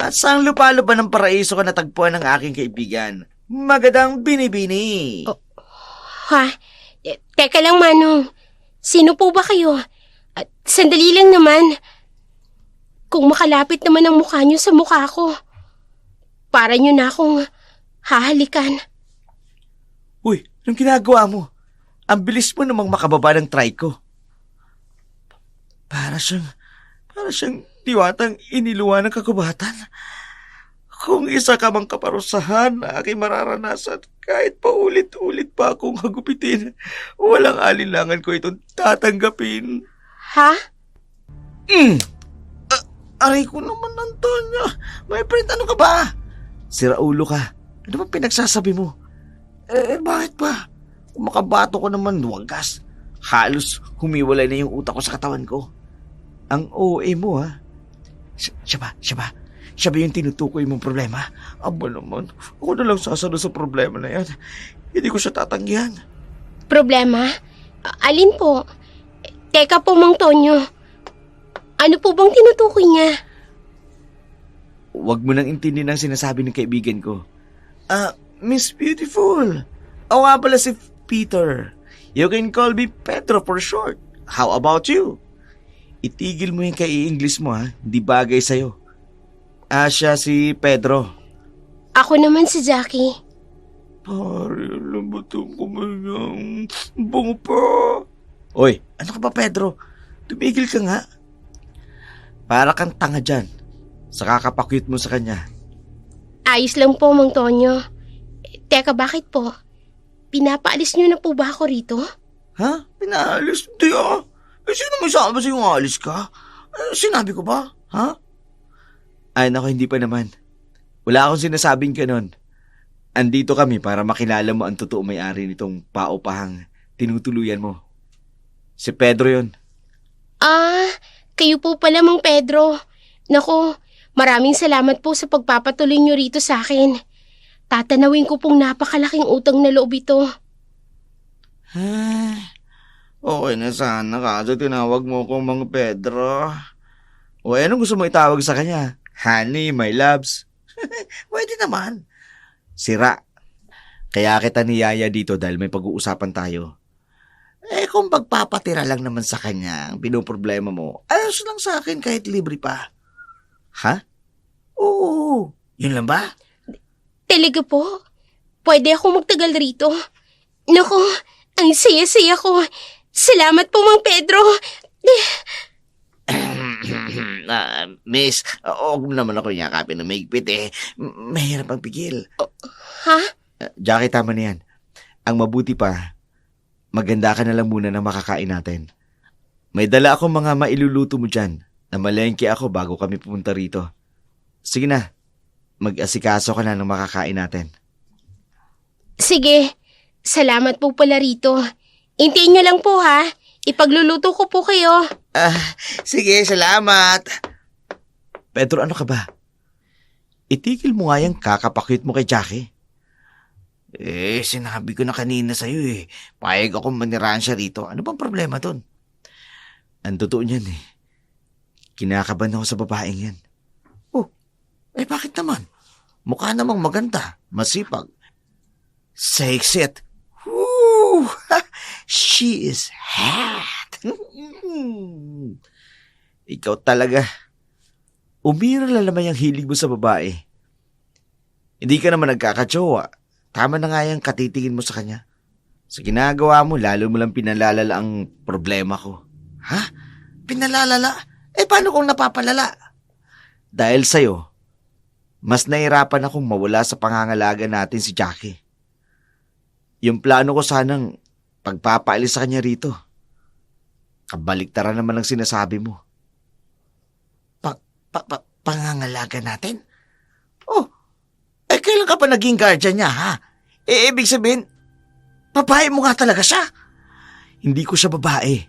At saan lupalo ba ng paraiso ka natagpuan ng aking kaibigan? Magandang binibini. Oh. Ha? Teka lang, Manong. Sino po ba kayo? At sandali lang naman. Kung makalapit naman ang mukha niyo sa mukha ko, para niyo na akong hahalikan. Uy, anong ginagawa mo? Ang bilis mo namang makababa ng trike ko. Para siyang diwatang iniluwa ng kagubatan. Kung isa ka mang kaparusahan na aking mararanasan, kahit pa ulit-ulit pa akong hagupitin, walang alinlangan ko itong tatanggapin. Ha? Aray ko naman, Antonio. My friend, ano ka ba? Sira ulo ka. Ano ba pinagsasabi mo? Bakit ba? Kung makabato ko naman, wagas. Halos humiwalay na yung utak ko sa katawan ko. Ang OA mo, ha? Siya ba? Siya ba yung tinutukoy mong problema? Aba naman, ako na lang sasunod sa problema na yan. Hindi ko siya tatanggihan. Problema? Alin po? Teka po, Mang Tonyo. Ano po bang tinutukoy niya? Huwag mo nang intindihin ang sinasabi ng kaibigan ko. Miss Beautiful. Ako nga pala si Peter. You can call me Pedro for short. How about you? Itigil mo yung kai-English mo, ha? Hindi bagay sa'yo. Siya si Pedro. Ako naman si Jackie. Pare, alam ba itong kumanyang bungo pa? Oy, Ano ka ba, Pedro? Tumigil ka nga. para kang tanga dyan. Sa kakapakyut mo sa kanya. Ayos lang po, Mang Tonyo. Teka, bakit po? Pinapaalis niyo na po ba ako rito? Ha? Pinaalis? Hindi sino may sabi sa'yo alis ka? Sinabi ko ba? Ha? Ay, naku, hindi pa naman. Wala akong sinasabing ganon. Andito kami para makilala mo ang totoo may-ari nitong paupahang tinutuluyan mo. Si Pedro yon. Kayo po pala, Mang Pedro. Naku, maraming salamat po sa pagpapatuloy niyo rito sa akin. Tatanawin ko pong napakalaking utang na loob ito. Okay na sana kaso tinawag mo kong Mang Pedro. O anong gusto mo itawag sa kanya? Honey, my loves. Pwede naman. Sira. Kaya kita niyaya dito dahil may pag-uusapan tayo. Kung pagpapatira lang naman sa kanya ang pinoproblema mo, ayos lang sa akin kahit libre pa. Ha? Oo. Yun lang ba? Talaga po? Pwede ako magtagal rito? Naku, ang saya-saya ko. Salamat po, Mang Pedro. Miss, huwag mo naman ako yakapin ng maigpit eh. Mahirap ang pigil. Ha? Jackie, tama na yan. Ang mabuti pa, maganda ka na lang muna ng makakain natin. May dala akong mga mailuluto mo dyan. Namalengke ako bago kami pumunta rito. Sige na, mag-asikaso ka na ng makakain natin. Sige, salamat po pala rito. Hintayin niyo lang po ha. Ipagluluto ko po kayo. Sige, salamat. Pedro, ano ka ba? Itigil mo nga yung kakapakyut mo kay Jackie. Sinabi ko na kanina sa'yo eh. Payag ako manirahan siya rito. Ano bang problema dun? Ang totoo niyan eh. Kinakabahan ako sa babaeng yan. Bakit naman? Mukha namang maganda, masipag. Sexy at... Woo! She is hot. Ikaw talaga. Umiral na naman yung hilig mo sa babae. Hindi ka naman nagkakatsowa. Tama na nga yung katitingin mo sa kanya. Sa ginagawa mo, lalo mo lang pinalalala ang problema ko. Ha? Pinalalala? Paano kung napapalala? Dahil sa'yo, mas nahirapan akong mawala sa pangangalaga natin si Jackie. Yung plano ko sanang pagpapaalis sa kanya rito. Kabaliktaran naman ang sinasabi mo. Pangangalaga natin? Kailan ka pa naging guardian niya, ha? Ibig sabihin, babae mo nga talaga siya? Hindi ko siya babae.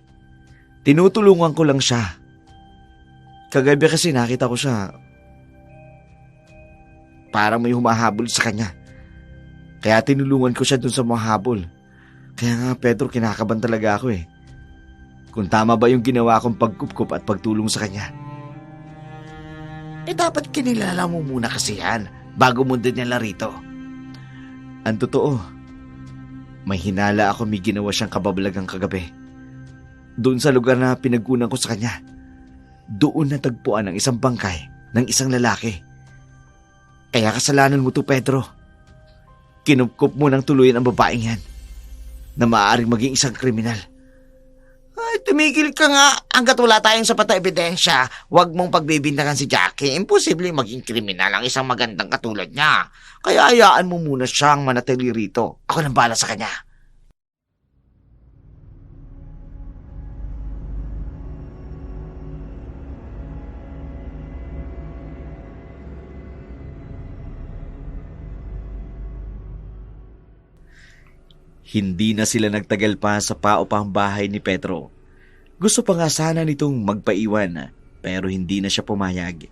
Tinutulungan ko lang siya. Kagabi kasi nakita ko siya. Parang may humahabol sa kanya. Kaya tinulungan ko siya dun sa mga habol. Kaya nga, Pedro, kinakabahan talaga ako eh. Kung tama ba yung ginawa kong pagkupkup at pagtulong sa kanya. Dapat kinilala mo muna kasi yan bago mo din nila rito. Ang totoo, may hinala ako may ginawa siyang kababalagang kagabi. Doon sa lugar na pinagkunan ko sa kanya, doon natagpuan ang isang bangkay ng isang lalaki. Kaya kasalanan mo to, Pedro. Kinupkup mo ng tuluyan ang babaeng yan na maaaring maging isang kriminal. Tumigil ka nga. Hanggat wala tayong sapat na ebidensya, huwag mong pagbibintangan si Jackie. Imposible maging kriminal ang isang magandang katulad niya. Kaya hayaan mo muna siyang manatili rito. Ako nang bahala sa kanya. Hindi na sila nagtagal pa sa paupang bahay ni Pedro. Gusto pa nga sana nitong magpaiwan pero hindi na siya pumayag.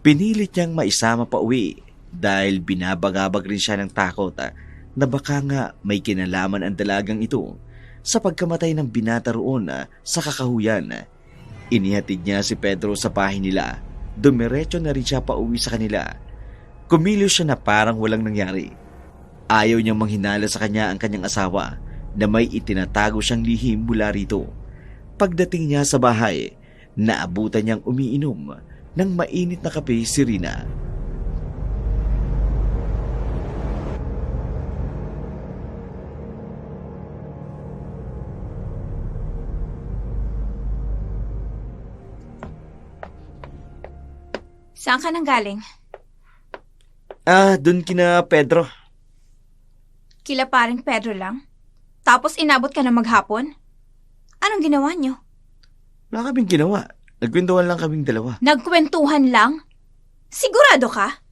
Pinilit niyang maisama pa uwi dahil binabagabag rin siya ng takot na baka nga may kinalaman ang dalagang ito sa pagkamatay ng binata roon sa kakahuyan. Inihatid niya si Pedro sa bahay nila. Dumiretso na rin siya pa uwi sa kanila. Kumilos siya na parang walang nangyari. Ayaw niyang manghinala sa kanya ang kanyang asawa na may itinatago siyang lihim mula rito. Pagdating niya sa bahay, naabutan niyang umiinom ng mainit na kape si Rina. Saan ka nang galing? Dun kina Pedro. Kila paring Pedro lang? Tapos inabot ka na maghapon? Anong ginawa niyo? Wala kaming ginawa. Nagkwentuhan lang kaming dalawa. Nagkwentuhan lang? Sigurado ka?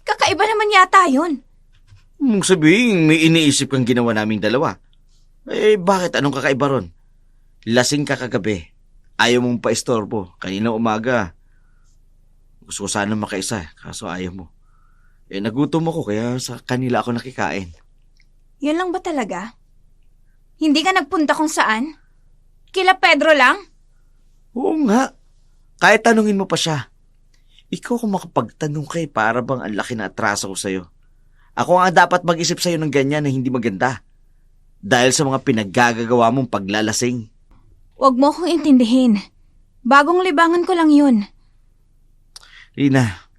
Kakaiba naman yata yun. Mong sabihin, may iniisip kang ginawa naming dalawa. Bakit? Anong kakaiba ron? Lasing ka kagabi. Ayaw mong paistorbo. Kanina umaga. Gusto ko sana makaisa, kaso ayaw mo. Nagutom ako kaya sa kanila ako nakikain. Yun lang ba talaga? Hindi ka nagpunta kung saan? Kila Pedro lang? Oo nga. Kahit tanungin mo pa siya. Ikaw kung makapagtanong kay para bang ang laki na atraso ko sa'yo. Ako nga dapat mag-isip sa'yo ng ganyan na hindi maganda. Dahil sa mga pinaggagawa mong paglalasing. Huwag mo akong intindihin. Bagong libangan ko lang yun. Rina,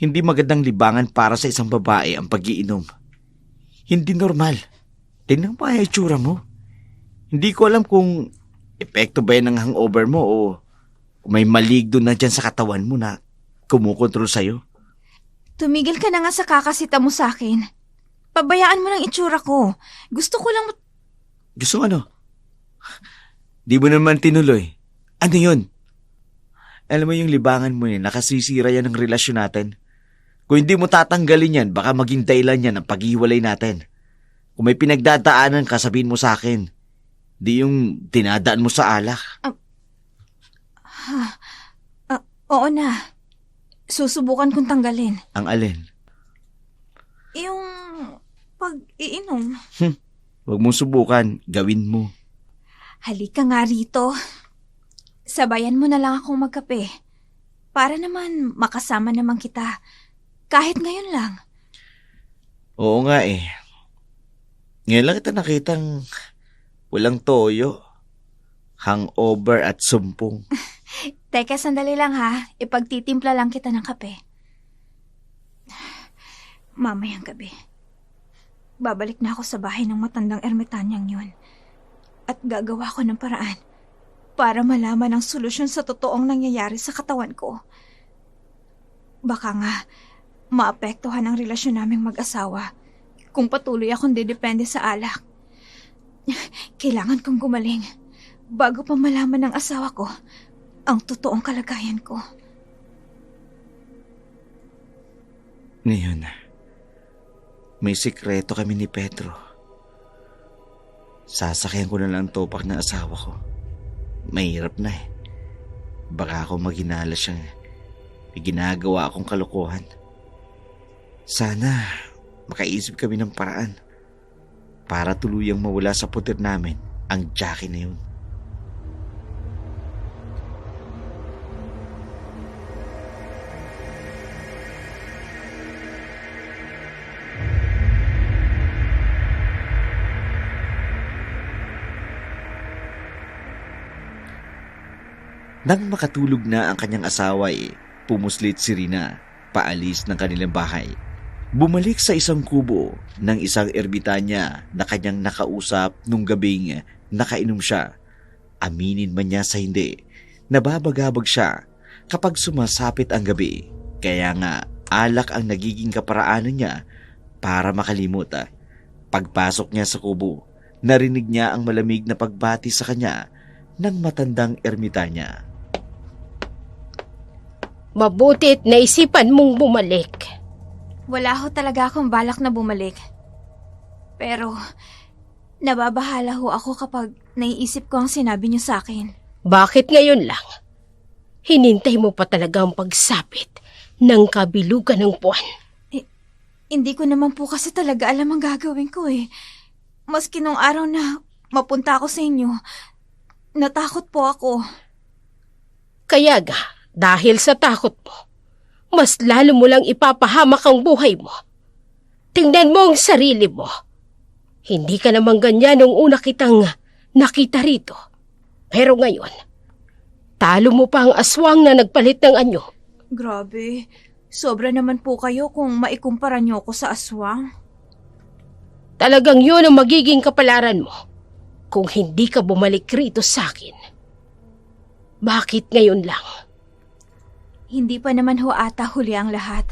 hindi magandang libangan para sa isang babae ang pag-iinom. Hindi normal. Tingnan mo ang itsura mo. Hindi ko alam kung epekto ba yan ng hangover mo o kung may maligdo na dyan sa katawan mo na kumukontrol sa'yo. Tumigil ka na nga sa kakasita mo sa akin. Pabayaan mo ng itsura ko. Gusto ko lang... Gusto ano? Di mo naman tinuloy. Ano yun? Alam mo yung libangan mo yun, nakasisira yan ng relasyon natin. Kung hindi mo tatanggalin yan, baka maging dahilan yan ang paghiwalay natin. Kung may pinagdadaanan ka, sabihin mo sa akin. Di yung dinadaan mo sa alak. Oo na. Susubukan kong tanggalin. Ang alin? Yung pag-iinom. Huwag mong subukan, gawin mo. Halika nga rito. Sabayan mo na lang akong magkape. Para naman makasama naman kita. Kahit ngayon lang. Oo nga eh. Ngayon lang kita nakitang walang toyo, hangover at sumpong. Teka, sandali lang ha. Ipagtitimpla lang kita ng kape. Mamayang gabi. Babalik na ako sa bahay ng matandang ermitanyang yun. At gagawa ko ng paraan para malaman ang solusyon sa totoong nangyayari sa katawan ko. Baka nga, maapektuhan ang relasyon naming mag-asawa kung patuloy akong didepende sa alak. Kailangan kong gumaling bago pa malaman ng asawa ko ang totoong kalagayan ko. Ngayon, may sikreto kami ni Pedro. Sasakyan ko na lang topak ng asawa ko. Mahirap na eh. Baka ako maghinala siyang may ginagawa akong kalokohan. Sana makaisip kami ng paraan para tuluyang mawala sa putir namin ang Jackie na yun. Nang makatulog na ang kanyang asawa pumuslit si Rina paalis ng kanilang bahay. Bumalik sa isang kubo ng isang erbitanya na kanyang nakausap nung gabing nakainom siya. Aminin man niya sa hindi, nababagabag siya kapag sumasapit ang gabi. Kaya nga alak ang nagiging kaparaanan niya para makalimot. Pagpasok niya sa kubo, narinig niya ang malamig na pagbati sa kanya ng matandang ermitanya. Mabutit naisipan mong bumalik. Wala ho talaga akong balak na bumalik. Pero, nababahala ho ako kapag naiisip ko ang sinabi niyo sa akin. Bakit ngayon lang? Hinintay mo pa talaga ang pagsapit ng kabilugan ng buwan. Hindi ko naman po kasi talaga alam ang gagawin ko eh. Maski nung araw na mapunta ako sa inyo, natakot po ako. Kaya ga, dahil sa takot mo, mas lalo mo lang ipapahamak ang buhay mo. Tingnan mo ang sarili mo. Hindi ka naman ganyan nung una kitang nakita rito. Pero ngayon, talo mo pa ang aswang na nagpalit ng anyo. Grabe, sobra naman po kayo kung maikumpara niyo ako sa aswang. Talagang yun ang magiging kapalaran mo kung hindi ka bumalik rito sa akin. Bakit ngayon lang? Hindi pa naman ho ata huli ang lahat.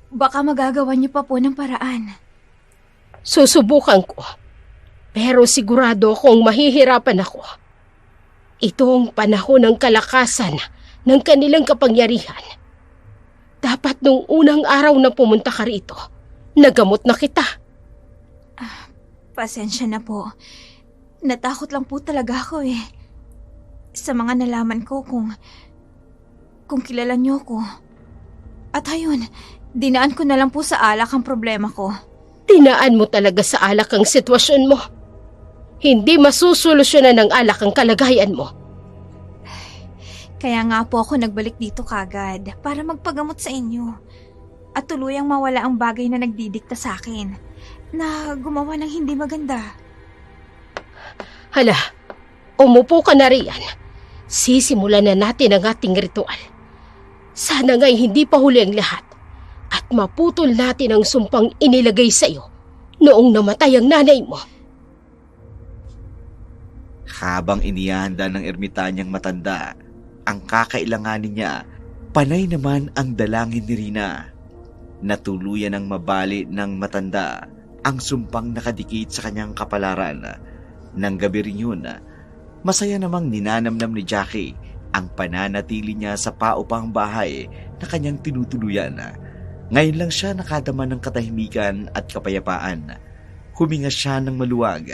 Baka magagawa niyo pa po ng paraan. Susubukan ko. Pero sigurado akong mahihirapan ako. Ito ang panahon ng kalakasan ng kanilang kapangyarihan. Dapat nung unang araw na pumunta ka rito, nagamot na kita. Pasensya na po. Natakot lang po talaga ako eh. Sa mga nalaman ko kung kilala niyo ko. At ayun, dinaan ko na lang po sa alak ang problema ko. Tinaan mo talaga sa alak ang sitwasyon mo. hindi masusolusyonan ng alak ang kalagayan mo. Kaya nga po ako nagbalik dito kagad para magpagamot sa inyo. At tuluyang mawala ang bagay na nagdidikta sa akin na gumawa ng hindi maganda. Hala, umupo ka na riyan. Sisimulan na natin ang ating ritual. Sana nga'y hindi pa huli ang lahat at maputol natin ang sumpang inilagay sa iyo noong namatay ang nanay mo. Habang inihanda ng ermitanyang matanda ang kakailanganin niya, panay naman ang dalangin ni Rina. Natuluyan ng mabali ng matanda ang sumpang nakadikit sa kanyang kapalaran. Nang gabi rin yun, masaya namang ninanamnam ni Jackie ang pananatili niya sa paupang bahay na kanyang tinutuluyan. Ngayon lang siya nakadama ng katahimikan at kapayapaan. Huminga siya ng maluwag,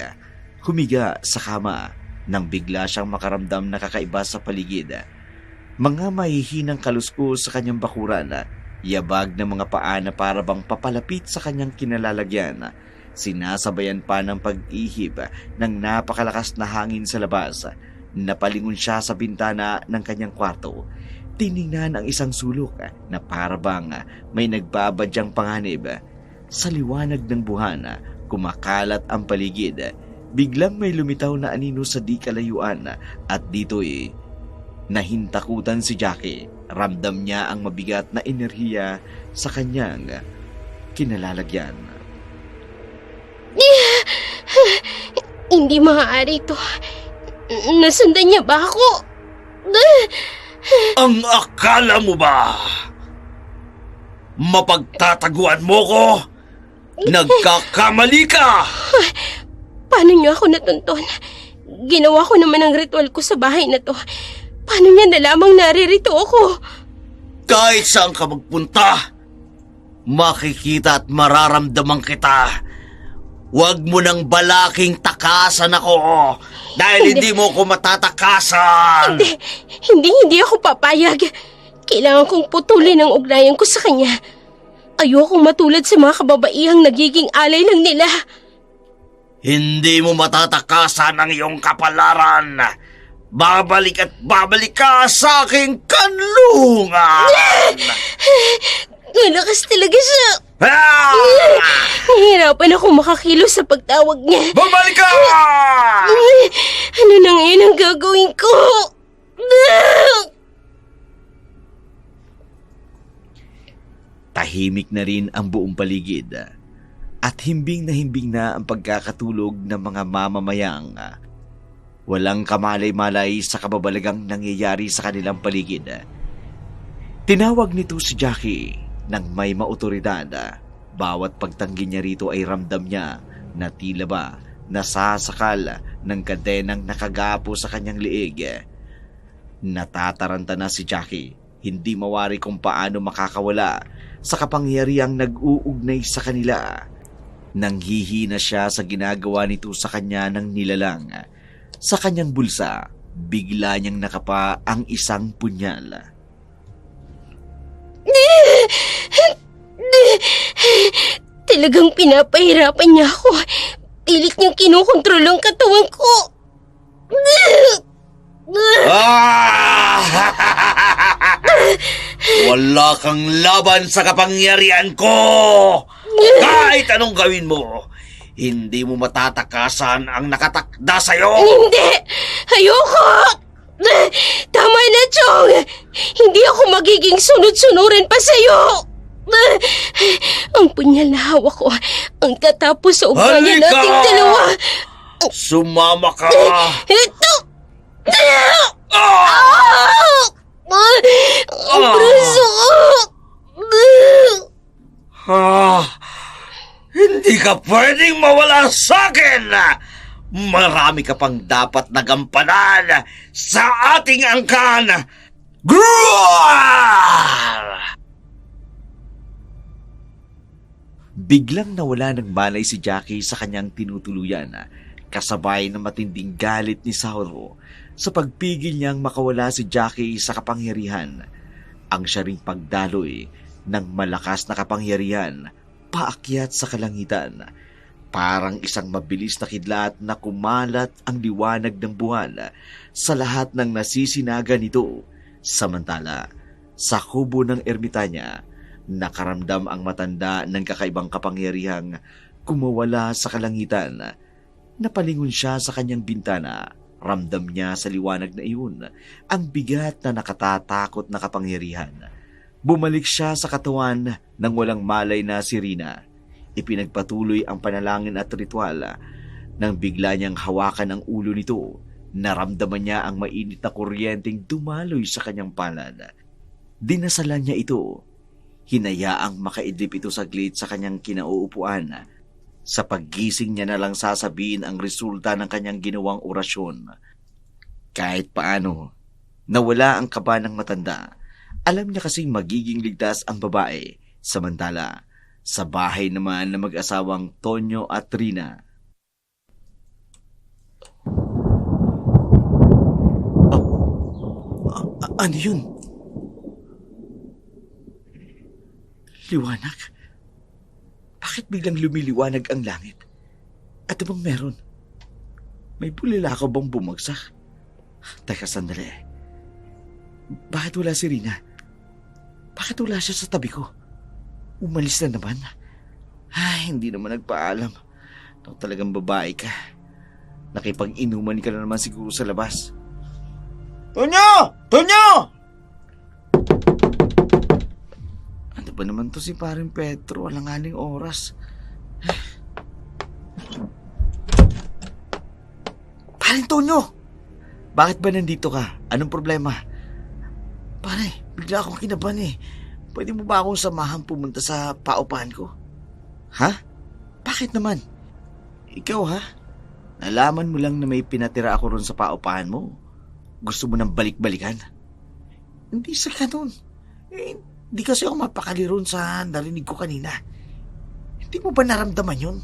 humiga sa kama nang bigla siyang makaramdam na kakaiba sa paligid. Mga mahihinang kaluskos sa kanyang bakuran, yabag ng mga paa na para bang papalapit sa kanyang kinalalagyan. Sinasabayan pa ng pag-ihip ng napakalakas na hangin sa labas. Napalingon siya sa bintana ng kanyang kwarto. Tiningnan ang isang sulok na para bang may nagbabadyang panganib. Sa liwanag ng buwan, kumakalat ang paligid. Biglang may lumitaw na anino sa di kalayuan at dito'y nahintakutan si Jackie. Ramdam niya ang mabigat na enerhiya sa kanyang kinalalagyan. Hindi maaari ito. Nasundan niya ba ako? Ang akala mo ba mapagtataguan mo ko? Nagkakamali ka! Paano niyo ako natuntun? Ginawa ko naman ang ritual ko sa bahay na to. Paano niya nalamang naririto ako? Kahit saan ka magpunta, makikita at mararamdaman kita. Huwag mo nang balaking takasan ako dahil hindi mo ko matatakasan. Hindi ako papayag. Kailangan kong putulin ang ugnayan ko sa kanya. Ayokong matulad sa mga kababaihang nagiging alay lang nila. Hindi mo matatakasan ang iyong kapalaran. Babalik at babalik ka sa aking kanlungan. Malakas talaga siya. Ah! Nahihirapan ako makakilos sa pagtawag niya. Bumalik ka! Ano na ngayon ang gagawin ko? Tahimik na rin ang buong paligid at himbing na ang pagkakatulog ng mga mamamayang. Walang kamalay-malay sa kababalagang nangyayari sa kanilang paligid. Tinawag nito si Jackie nang may maotoridad. Bawat pagtanggi niya rito ay ramdam niya na tila ba nasasakal ng kadenang nakagapo sa kanyang liig. Natataranta na si Jackie, hindi mawari kung paano makakawala sa kapangyarihang nag-uugnay sa kanila. Nanghihina siya sa ginagawa nito sa kanya ng nilalang. Sa kanyang bulsa, bigla niyang nakapa ang isang punyal. Talagang pinapahirapan niya ako. Pilit niyang kinukontrol ang katawan ko. Wala kang laban sa kapangyarihan ko! Kahit anong gawin mo, hindi mo matatakasan ang nakatakda sa'yo! Hindi! Ayoko! Tama na, Chong! Hindi ako magiging sunod-sunurin pa sa'yo! Ang punyal na hawak ko ang tatapos sa ugnayan Halika! nating dalawa. Sumama ka! Ito! Ah! Ang braso ko! Hindi ka pwedeng mawala sa akin! Marami ka pang dapat nagampanan sa ating angkan! Gruar! Biglang nawala ng malay si Jackie sa kanyang tinutuluyan, kasabay ng matinding galit ni Sauro sa pagpigil niyang makawala si Jackie sa kapangyarihan. Ang siya ring pagdaloy ng malakas na kapangyarihan paakyat sa kalangitan. Parang isang mabilis na kidlat na kumalat ang liwanag ng buwan sa lahat ng nasisinaga nito. Samantala, sa kubo ng ermitanya, nakaramdam ang matanda ng kakaibang kapangyarihang kumawala sa kalangitan. Napalingon siya sa kanyang bintana. Ramdam niya sa liwanag na iyon ang bigat na nakatatakot na kapangyarihan. Bumalik siya sa katawan ng walang malay na si Rina. Ipinagpatuloy ang panalangin at ritual nang bigla niyang hawakan ang ulo nito. Naramdaman niya ang mainit na kuryenteng dumaloy sa kanyang palad. Dinasalan niya ito. Hinayaang makaidlip ito saglit sa kanyang kinauupuan. Sa paggising niya na lang sasabihin ang resulta ng kanyang ginawang orasyon. Kahit paano, nawala ang kaba ng matanda. Alam niya kasing magiging ligtas ang babae. Samantala, sa bahay naman na mag-asawang Tonyo at Rina. Ano yun? Liwanag? Bakit biglang lumiliwanag ang langit? At bang meron? May bulila ka bang bumagsak? Teka, sandali. Bakit wala si Rina? Bakit wala siya sa tabi ko? Umalis na naman. Ay, hindi naman nagpaalam. Ito talagang babae ka. Nakipag-inuman ka na naman siguro sa labas. Tonyo! Tonyo! Ano ba naman to si Paring Pedro? Alanganing oras. Paring Tonyo! Bakit ba nandito ka? Anong problema? Pare, bigla akong kinabahan eh. Pwede mo ba akong samahan pumunta sa paupahan ko? Ha? Bakit naman? Ikaw ha? Nalaman mo lang na may pinatira ako ron sa paupahan mo. Gusto mo nang balik-balikan? Hindi sa ganun. Hindi kasi ako mapakali ron sa narinig ko kanina. Hindi mo ba naramdaman yun?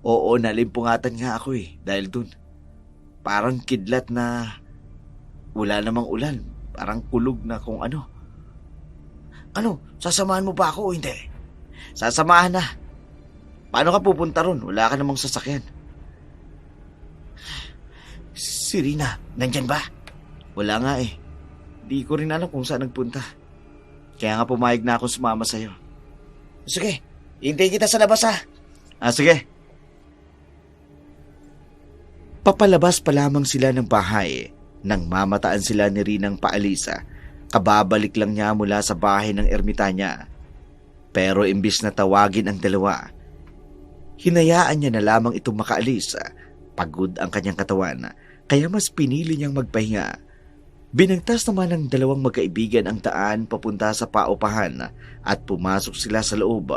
Oo, nalimpungatan nga ako eh. Dahil dun. Parang kidlat na wala namang ulan. Parang kulog na kung ano. Ano, sasamahan mo ba ako o hindi? Sasamahan na. Paano ka pupunta ron? Wala ka namang sasakyan. Si Rina, nandyan ba? Wala nga eh. Di ko rin alam kung saan nagpunta. Kaya nga pumayag na akong sumama sa'yo. Sige, hintayin kita sa labas ha. Sige. Papalabas pa lamang sila ng bahay nang mamataan sila ni Rinang paalis. Kababalik lang niya mula sa bahay ng ermitanya. Pero imbis na tawagin ang dalawa, hinayaan niya na lamang itong makaalis. Pagod ang kanyang katawan, kaya mas pinili niyang magpahinga. Binagtas naman ng dalawang magkaibigan ang daan papunta sa paupahan at pumasok sila sa loob.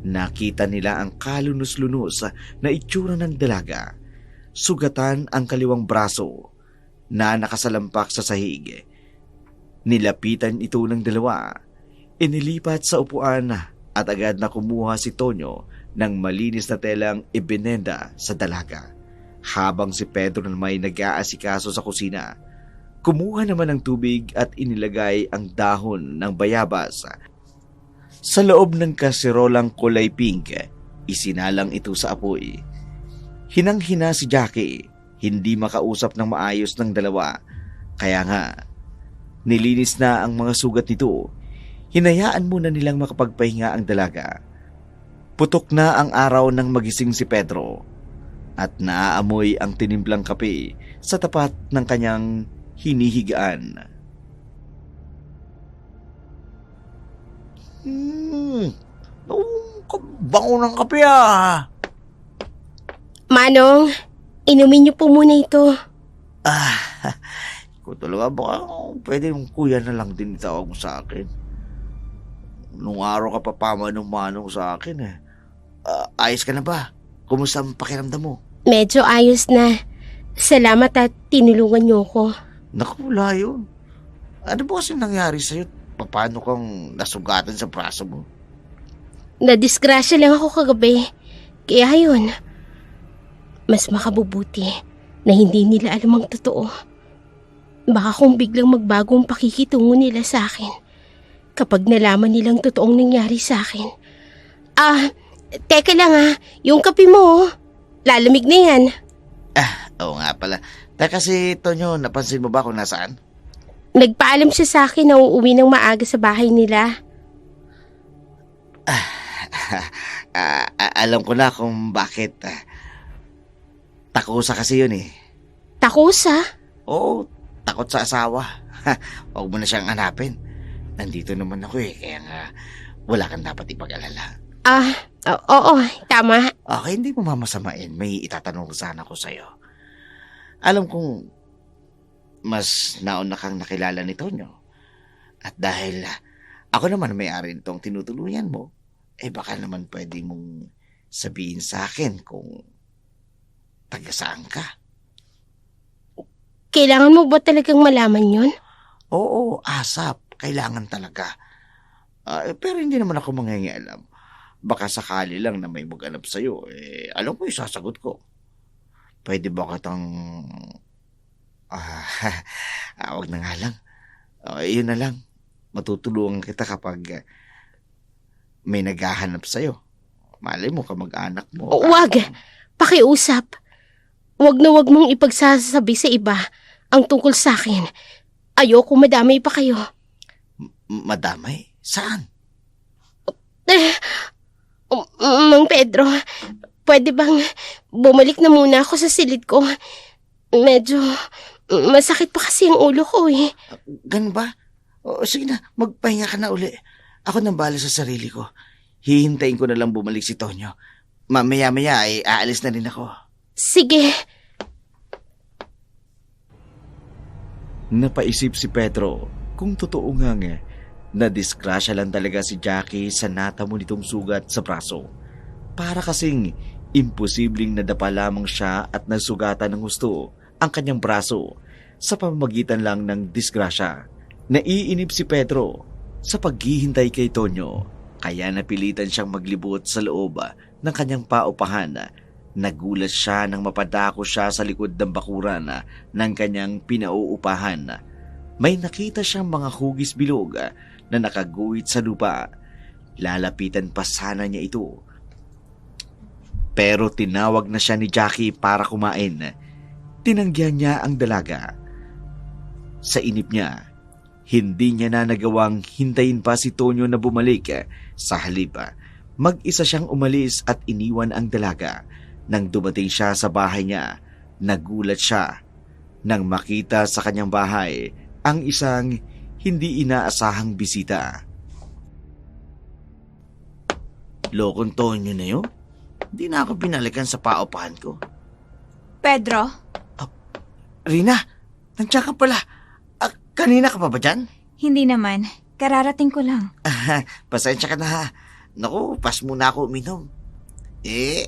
Nakita nila ang kalunos-lunos na itsura ng dalaga. Sugatan ang kaliwang braso na nakasalampak sa sahig. Nilapitan ito ng dalawa. Inilipat sa upuan at agad na kumuha si Tonyo ng malinis na telang ibinenda sa dalaga. Habang si Pedro na may nag-aasikaso sa kusina, kumuha naman ng tubig at inilagay ang dahon ng bayabas sa loob ng kaserolang kulay pink. Isinalang ito sa apoy. Hinang-hina si Jackie, hindi makausap ng maayos ng dalawa. Kaya nga, nilinis na ang mga sugat nito. Hinayaan muna nilang makapagpahinga ang dalaga. Putok na ang araw nang magising si Pedro at naaamoy ang tinimplang kape sa tapat ng kanyang hinihigaan. Bango ng kape ah. Manong, inumin niyo po muna ito. Kung talaga baka pwede yung kuya na lang din itawag mo sa akin. Nung araw ka pa pamanong-manong sa akin eh. Ayos ka na ba? Kumusta ang pakiramdam mo? Medyo ayos na. Salamat at tinulungan niyo ko. Naku, wala yun. Ano ba kasi nangyari sa'yo? Paano kang nasugatan sa braso mo? Nadisgrasya lang ako kagabi. Kaya yun, mas makabubuti na hindi nila alam ang totoo. Baka kung biglang magbago ang pakikitungo nila sa akin kapag nalaman nilang totoong nangyari sa akin. Teka lang yung kape mo, lalamig na yan. Oo nga pala. Teka si Tonyo, napansin mo ba kung nasaan? Nagpaalam siya sa akin na uuwi ng maaga sa bahay nila. Alam ko na kung bakit. Takusa kasi yun eh. Takusa? Oo, takot sa asawa. Huwag mo na siyang hanapin. Nandito naman ako eh, kaya nga wala kang dapat ipag-alala. Oo, tama. Okay, hindi mo mamasamain. May itatanong sana ko sa'yo. Alam kong mas nauna kang nakilala ni Tonyo. At dahil ako naman may-ari nitong tinutuluyan mo, baka naman pwede mong sabihin sa akin kung taga saan ka. Kailangan mo ba talagang malaman yun? Oo, asap. Kailangan talaga. Pero hindi naman ako mangingialam. Baka sakali lang na may mag-anap sa'yo. Alam ko yung sasagot ko. Pwede ba kitang... wag na nga lang. Yun na lang. Matutulungan kita kapag may naghahanap sa'yo. Malay mo kamag-anak mo. Wag. Pakiusap. Wag na wag mong ipagsasabi sa iba ang tungkol sa akin. Ayoko madamay pa kayo. Madamay? Saan? Mang Pedro, pwede bang bumalik na muna ako sa silid ko? Medyo masakit pa kasi ang ulo ko eh. Ganun ba? Sige na, magpahinga ka na uli. Ako nang bahala sa sarili ko. Hihintayin ko na lang bumalik si Tonyo. Mamaya-maya ay aalis na rin ako. Sige. Napaisip si Pedro kung totoo nga na disgrasya lang talaga si Jackie sa natamo nitong sugat sa braso. Para kasing imposibleng nadapa lamang siya at nasugatan ng gusto ang kanyang braso sa pamamagitan lang ng disgrasya. Naiinip si Pedro sa paghihintay kay Tonyo, kaya napilitan siyang maglibot sa loob ng kanyang paupahan. Nagulat siya nang mapadako siya sa likod ng bakuran ng kanyang pinauupahan. May nakita siyang mga hugis bilog na nakaguhit sa lupa. Lalapitan pa sana niya ito. Pero tinawag na siya ni Jackie para kumain. Tinanggihan niya ang dalaga. Sa inip niya, hindi niya na nagawang hintayin pa si Tonyo na bumalik. Sa halip, mag-isa siyang umalis at iniwan ang dalaga. Nang dumating siya sa bahay niya, nagulat siya nang makita sa kanyang bahay ang isang hindi inaasahang bisita. Lokong Tonyo na yun? Hindi na ako binalikan sa paupahan ko. Pedro? Rina, nandiyan ka pala. Kanina ka pa ba dyan? Hindi naman. Kararating ko lang. Pasensya ka na ha. Naku, pas muna ako uminom.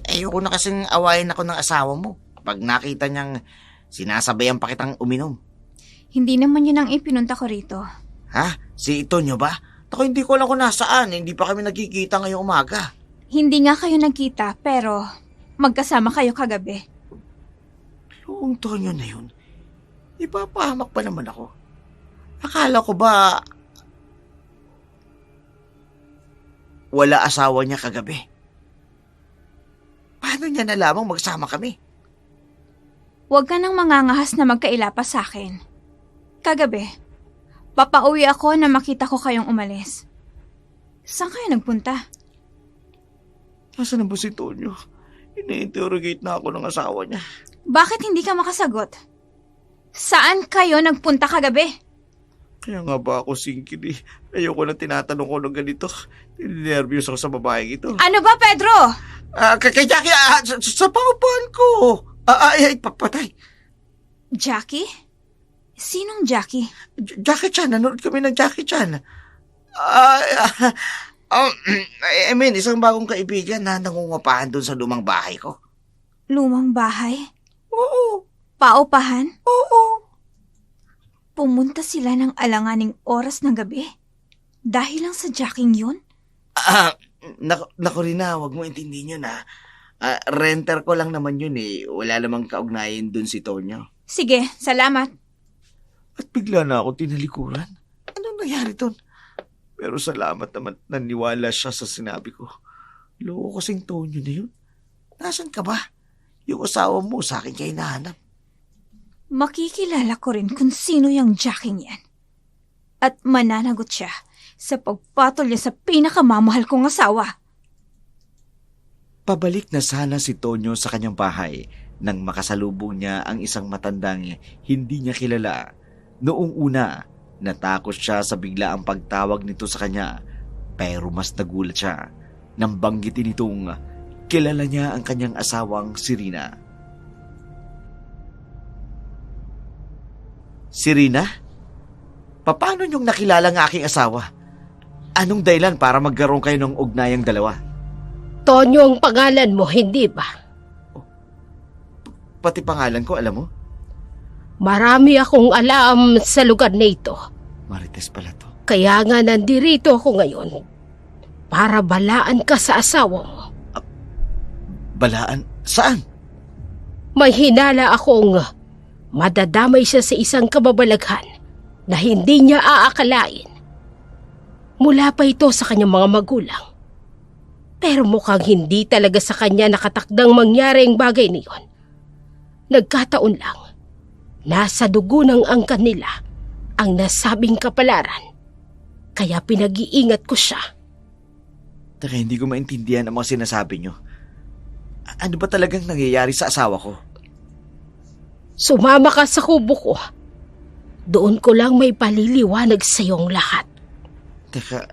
Ayoko na kasing awayin ako ng asawa mo pag nakita niyang sinasabayan pa kitang uminom. Hindi naman yun ang ipinunta ko rito. Ha? Si Tonyo ba? Ako hindi ko alam kung nasaan. Hindi pa kami nagkikita ngayong umaga. Hindi nga kayo nagkita, pero magkasama kayo kagabi. Yung Tonyo na yun, ipapahamak pa naman ako. Akala ko ba wala asawa niya kagabi? Paano niya nalamang magsama kami? Huwag ka nang mangangahas na magkaila pa sa akin. Kagabi, papauwi ako na makita ko kayong umalis. Saan kayo nagpunta? Nasaan na ba si Tonyo? Ina-interrogate na ako ng asawa niya. Bakit hindi ka makasagot? Saan kayo nagpunta kagabi? Kaya nga ba ako singkil eh. Ayoko na tinatanong ko ng ganito. Nervyos ako sa babaeng ito. Ano ba, Pedro? Kay Jackie, sa paupahan ko. Patay. Jackie? Sinong Jackie? Jackie Chan, nanood kami ng Jackie Chan. I mean, isang bagong kaibigan na nangungupahan doon sa lumang bahay ko. Lumang bahay? Oo. Paupahan? Oo. Pumunta sila ng alanganing oras ng gabi? Dahil lang sa Jacking yun? Naku Rina, wag mo intindihin yun ha. Renter ko lang naman yun eh. Wala namang kaugnayan dun si Tonyo. Sige, salamat. At bigla na ako tinalikuran. Anong nangyari dun? Pero salamat naman naniwala siya sa sinabi ko. Loko kasing Tonyo na yun. Nasaan ka ba? Yung asawa mo sa akin kayo hinahanap. Makikilala ko rin kung sino yung Jacking yan. At mananagot siya sa pagpatol niya sa pinakamamahal kong asawa. Pabalik na sana si Tonyo sa kanyang bahay nang makasalubong niya ang isang matandang hindi niya kilala. Noong una, natakot siya sa biglaang pagtawag nito sa kanya, pero mas nagulat siya nang banggitin nitong kilala niya ang kanyang asawang si Rina. Si Rina? Paano niyong nakilala ng aking asawa? Anong dahilan para magkaroon kayo ng ugnayang dalawa? Tonyo ang pangalan mo, hindi ba? Pati pangalan ko, alam mo? Marami akong alam sa lugar na ito. Marites pala to. Kaya nga nandirito ako ngayon para balaan ka sa asawa mo. Balaan? Saan? May hinala akong madadamay siya sa isang kababalaghan na hindi niya aakalain. Mula pa ito sa kanyang mga magulang. Pero mukhang hindi talaga sa kanya nakatakdang mangyari ang bagay niyon. Nagkataon lang, nasa dugo ng angkan nila ang nasabing kapalaran. Kaya pinag-iingat ko siya. Taka, hindi ko maintindihan ang mga sinasabi niyo. Ano ba talagang nangyayari sa asawa ko? Sumama ka sa kubo ko. Doon ko lang may paliliwanag sa iyong lahat. Teka,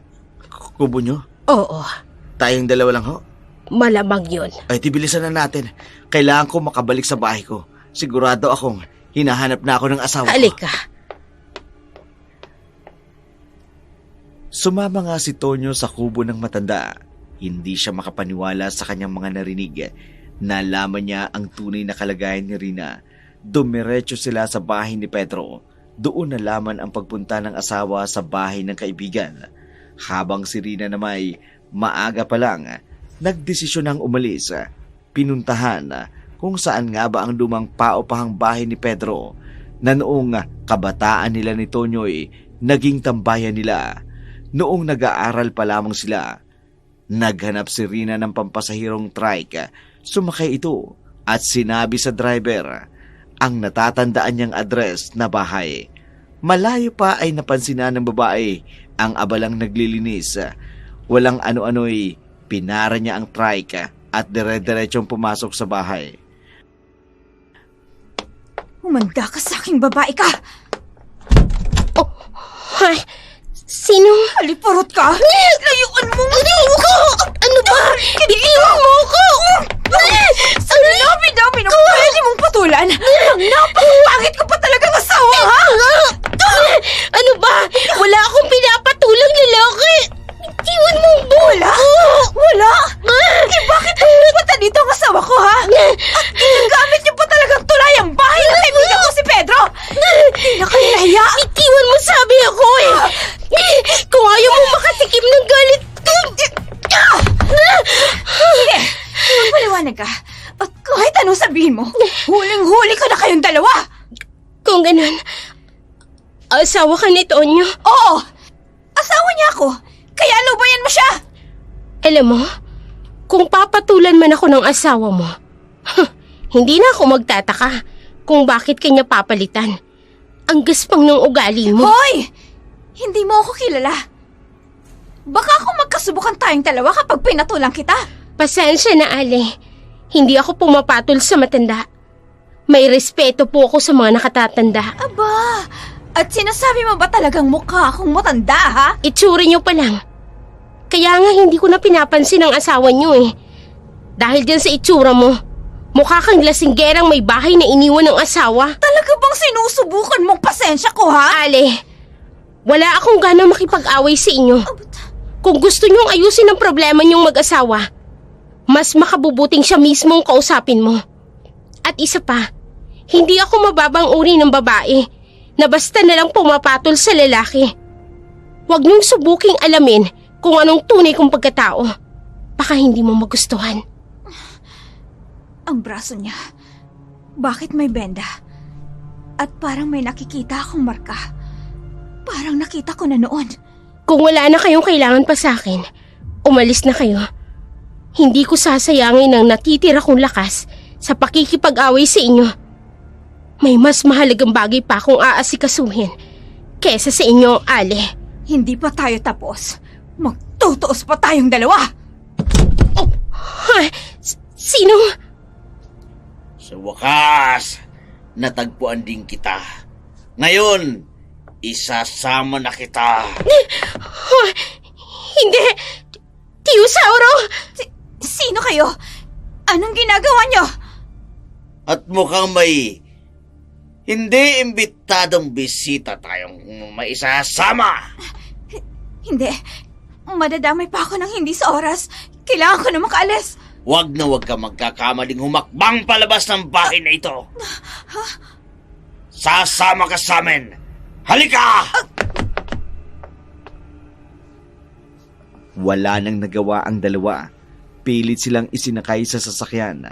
kubo niyo? Oo, Tayong dalawa lang ho? malamang yun. Ay, tibilisan na natin. Kailangan ko makabalik sa bahay ko. Sigurado akong hinahanap na ako ng asawa ko. Halika. Sumama nga si Tonyo sa kubo ng matanda. Hindi siya makapaniwala sa kanyang mga narinig. Nalaman niya ang tunay na kalagayan ni Rina. Dumiretso sila sa bahay ni Pedro. Doon nalaman ang pagpunta ng asawa sa bahay ng kaibigan. Habang si Rina na may maaga pa lang, nagdesisyon ng umalis. Pinuntahan kung saan nga ba ang lumang paupahang bahay ni Pedro na noong kabataan nila ni Tonyo'y naging tambayan nila. Noong nag-aaral pa lamang sila, naghanap si Rina ng pampasahirong trike. Sumakay ito at sinabi sa driver ang natatandaan niyang address na bahay. Malayo pa ay napansinan ng babae ang abalang naglilinis. Walang ano-ano'y pinara niya ang trike at dire-diretsong pumasok sa bahay. Humanda ka sa aking babae ka! Oh, ay, sino? Halipurot ka! Layuan mo! Layuan ko! Ano ba? Itiwan mo ako! Sa dami-dami ng pwede mong patulan! Ang napakapangit ko pa talagang asawa, ha? Ano ba? Wala akong pinapatulang lalaki! Itiwan mo ang bola! Wala! Eh bakit pumunta dito ang asawa ko, ha? At ginagamit niyo pa talagang tulay ang bahay ng kaibigan ko si Pedro! Hindi na kayo nahiya! Itiwan mo sabi ako eh! Kung ayaw mo makatikim ng galit ko! Sige! Magpaliwanag ka. At kahit anong sabihin mo, huling-huli ko na kayong dalawa! Kung ganun, asawa ka ni Tonyo? Oo! Asawa niya ako! Kaya lubayan mo siya! Alam mo, kung papatulan man ako ng asawa mo, hindi na ako magtataka kung bakit kanya papalitan. Ang gaspang ng ugali mo. Hoy! Hindi mo ako kilala. Baka kung magkasubukan tayong dalawa kapag pinatulang kita. Pasensya na, Ale. Hindi ako pumapatol sa matanda. May respeto po ako sa mga nakatatanda. Aba, at sinasabi mo ba talagang mukha akong matanda, ha? Itsuri niyo pa lang. Kaya nga hindi ko na pinapansin ang asawa niyo eh. Dahil dyan sa itsura mo, mukha kang lasinggerang may bahay na iniwan ng asawa. Talaga bang sinusubukan mong pasensya ko, ha? Ale, wala akong ganang makipag-away sa inyo. Kung gusto niyong ayusin ang problema niyong mag-asawa, mas makabubuting siya mismo ang kausapin mo. At isa pa, hindi ako mababang uri ng babae na basta nalang pumapatol sa lalaki. Huwag niyong subuking alamin kung anong tunay kong pagkatao. Baka hindi mo magustuhan. Ang braso niya, bakit may benda? At parang may nakikita akong marka. Parang nakita ko na noon. Kung wala na kayong kailangan pa sa akin, umalis na kayo. Hindi ko sasayangin ang natitira kong lakas sa pakikipag-away sa inyo. May mas mahalagang bagay pa akong aasikasuhin kesa sa inyo, Ale. Hindi pa tayo tapos. Magtutuos pa tayong dalawa. Sino? Sa wakas, natagpuan din kita. Ngayon, isasama na kita. Hindi! Tio Sauro! Sino kayo? Anong ginagawa nyo? At mukhang may hindi imbitadong bisita tayong maisasama. Hindi. Madadamay pa ako ng hindi sa oras. Kailangan ko na makaalis. Huwag na huwag ka magkakamaling humakbang palabas ng bahay na ito. Sasama ka sa amin. Halika! Wala nang nagawa ang dalawa. Pilit silang isinakay sa sasakyan.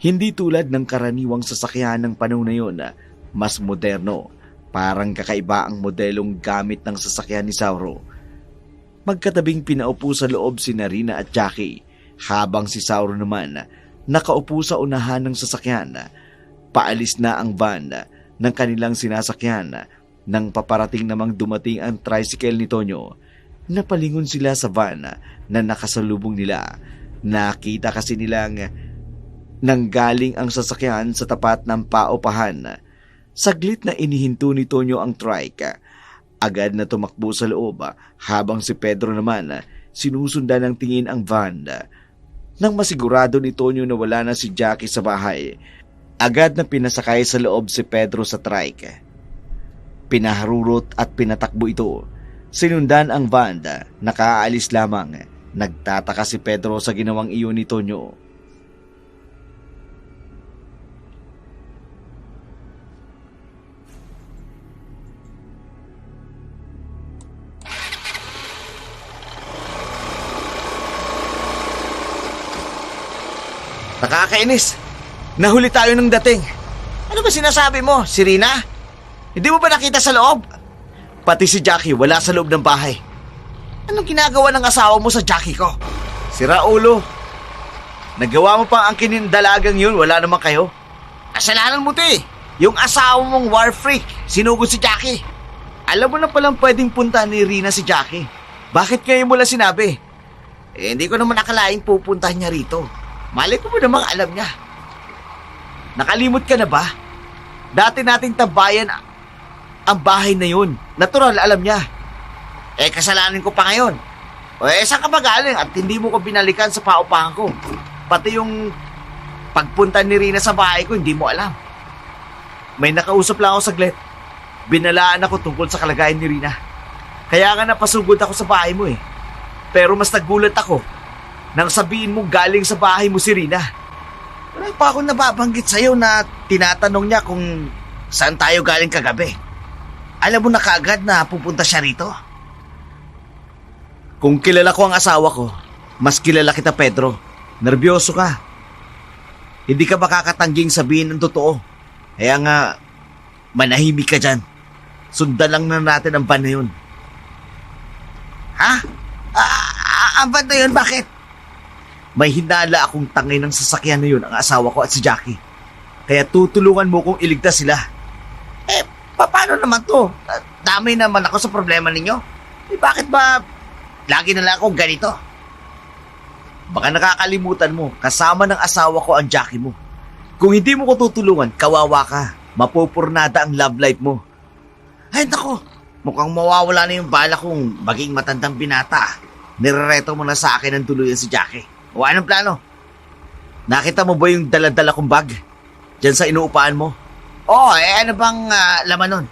Hindi tulad ng karaniwang sasakyan ng panahon na yun, mas moderno. Parang kakaiba ang modelong gamit ng sasakyan ni Sauro. Magkatabing pinaupo sa loob si Rina at Jackie, habang si Sauro naman nakaupo sa unahan ng sasakyan. Paalis na ang van ng kanilang sinasakyan nang paparating namang dumating ang tricycle ni Tonyo. Napalingon sila sa van na nakasalubong nila. Nakita kasi nilang nanggaling ang sasakyan sa tapat ng paupahan. Saglit na inihinto ni Tonyo ang trike. Agad na tumakbo sa loob habang si Pedro naman sinusundan ng tingin ang van. Nang masigurado ni Tonyo na wala na si Jackie sa bahay, agad na pinasakay sa loob si Pedro sa trike. Pinaharurot at pinatakbo ito. Sinundan ang van, nakaalis lamang. Nagtataka si Pedro sa ginawang iyon ni Tonyo. Nakakainis. Nahuli tayo ng dating. Ano ba sinasabi mo, si Rina? Hindi mo ba nakita sa loob? Pati si Jackie wala sa loob ng bahay. Anong ginagawa ng asawa mo sa Jackie ko? Si Raulo, nagawa mo pang angkinin dalagang yun, wala naman kayo. Kasalanan mo to eh. Yung asawa mong war freak, sinugod si Jackie. Alam mo na palang pwedeng punta ni Rina si Jackie. Bakit ngayon mo lang sinabi? Hindi ko naman nakalaing pupuntahan niya rito. Malay ko mo namang alam niya. Nakalimot ka na ba? Dati nating tabayan ang bahay na yun. Natural, alam niya. Kasalanan ko pa ngayon. Saan ka ba galing at hindi mo ko binalikan sa paupahan ko? Pati yung pagpunta ni Rina sa bahay ko, hindi mo alam. May nakausap lang ako saglit. Binalaan ako tungkol sa kalagayan ni Rina. Kaya nga napasugod ako sa bahay mo eh. Pero mas nagulat ako nang sabihin mo galing sa bahay mo si Rina. Wala pa akong nababanggit sa'yo na tinatanong niya kung saan tayo galing kagabi. Alam mo na kaagad na pupunta siya rito? Kung kilala ko ang asawa ko, mas kilala kita, Pedro. Nervyoso ka. Hindi ka makakatangging sabihin ng totoo. Kaya nga, manahimik ka dyan. Sundan lang na natin ang van na yun. Ha? Ang van na yun, bakit? May hinala akong tangay ng sasakyan na yun ang asawa ko at si Jackie. Kaya tutulungan mo kong iligtas sila. Paano naman to? Dami naman ako sa problema ninyo. Bakit ba lagi na lang akong ganito? Baka nakakalimutan mo, kasama ng asawa ko ang Jackie mo. Kung hindi mo ko tutulungan, kawawa ka. Mapupurnada ang love life mo. Ay, nako. Mukhang mawawala na yung bala kong maging matandang binata. Nirereto mo na sa akin ang tuluyan si Jackie. O anong plano? Nakita mo ba yung daladala kong bag? Diyan sa inuupahan mo? Oo, ano bang laman nun?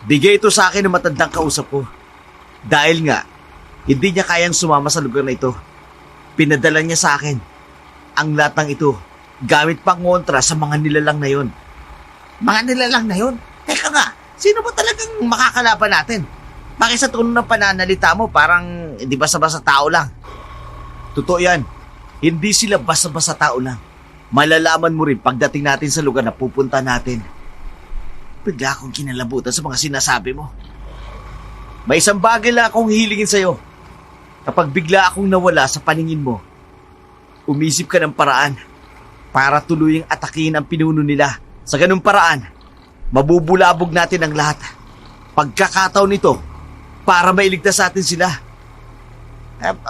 Bigay ito sa akin ng matandang kausap ko. Dahil nga, hindi niya kayang sumama sa lugar na ito. Pinadala niya sa akin ang latang ito gamit pang kontra sa mga nilalang na yon. Mga nilalang na yon? Teka nga, sino ba talagang makakalaban natin? Bakit sa tono ng pananalita mo parang hindi basta-basta tao lang? Totoo yan. Hindi sila basta-basta tao lang. Malalaman mo rin pagdating natin sa lugar na pupunta natin. Bigla akong kinalabutan sa mga sinasabi mo. May isang bagay lang akong hilingin sa'yo. Kapag bigla akong nawala sa paningin mo, Umisip ka ng paraan para tuluyang atakin ang pinuno nila. Sa ganung paraan, mabubulabog natin ang lahat. Pagkakataon nito para mailigtas sa atin sila.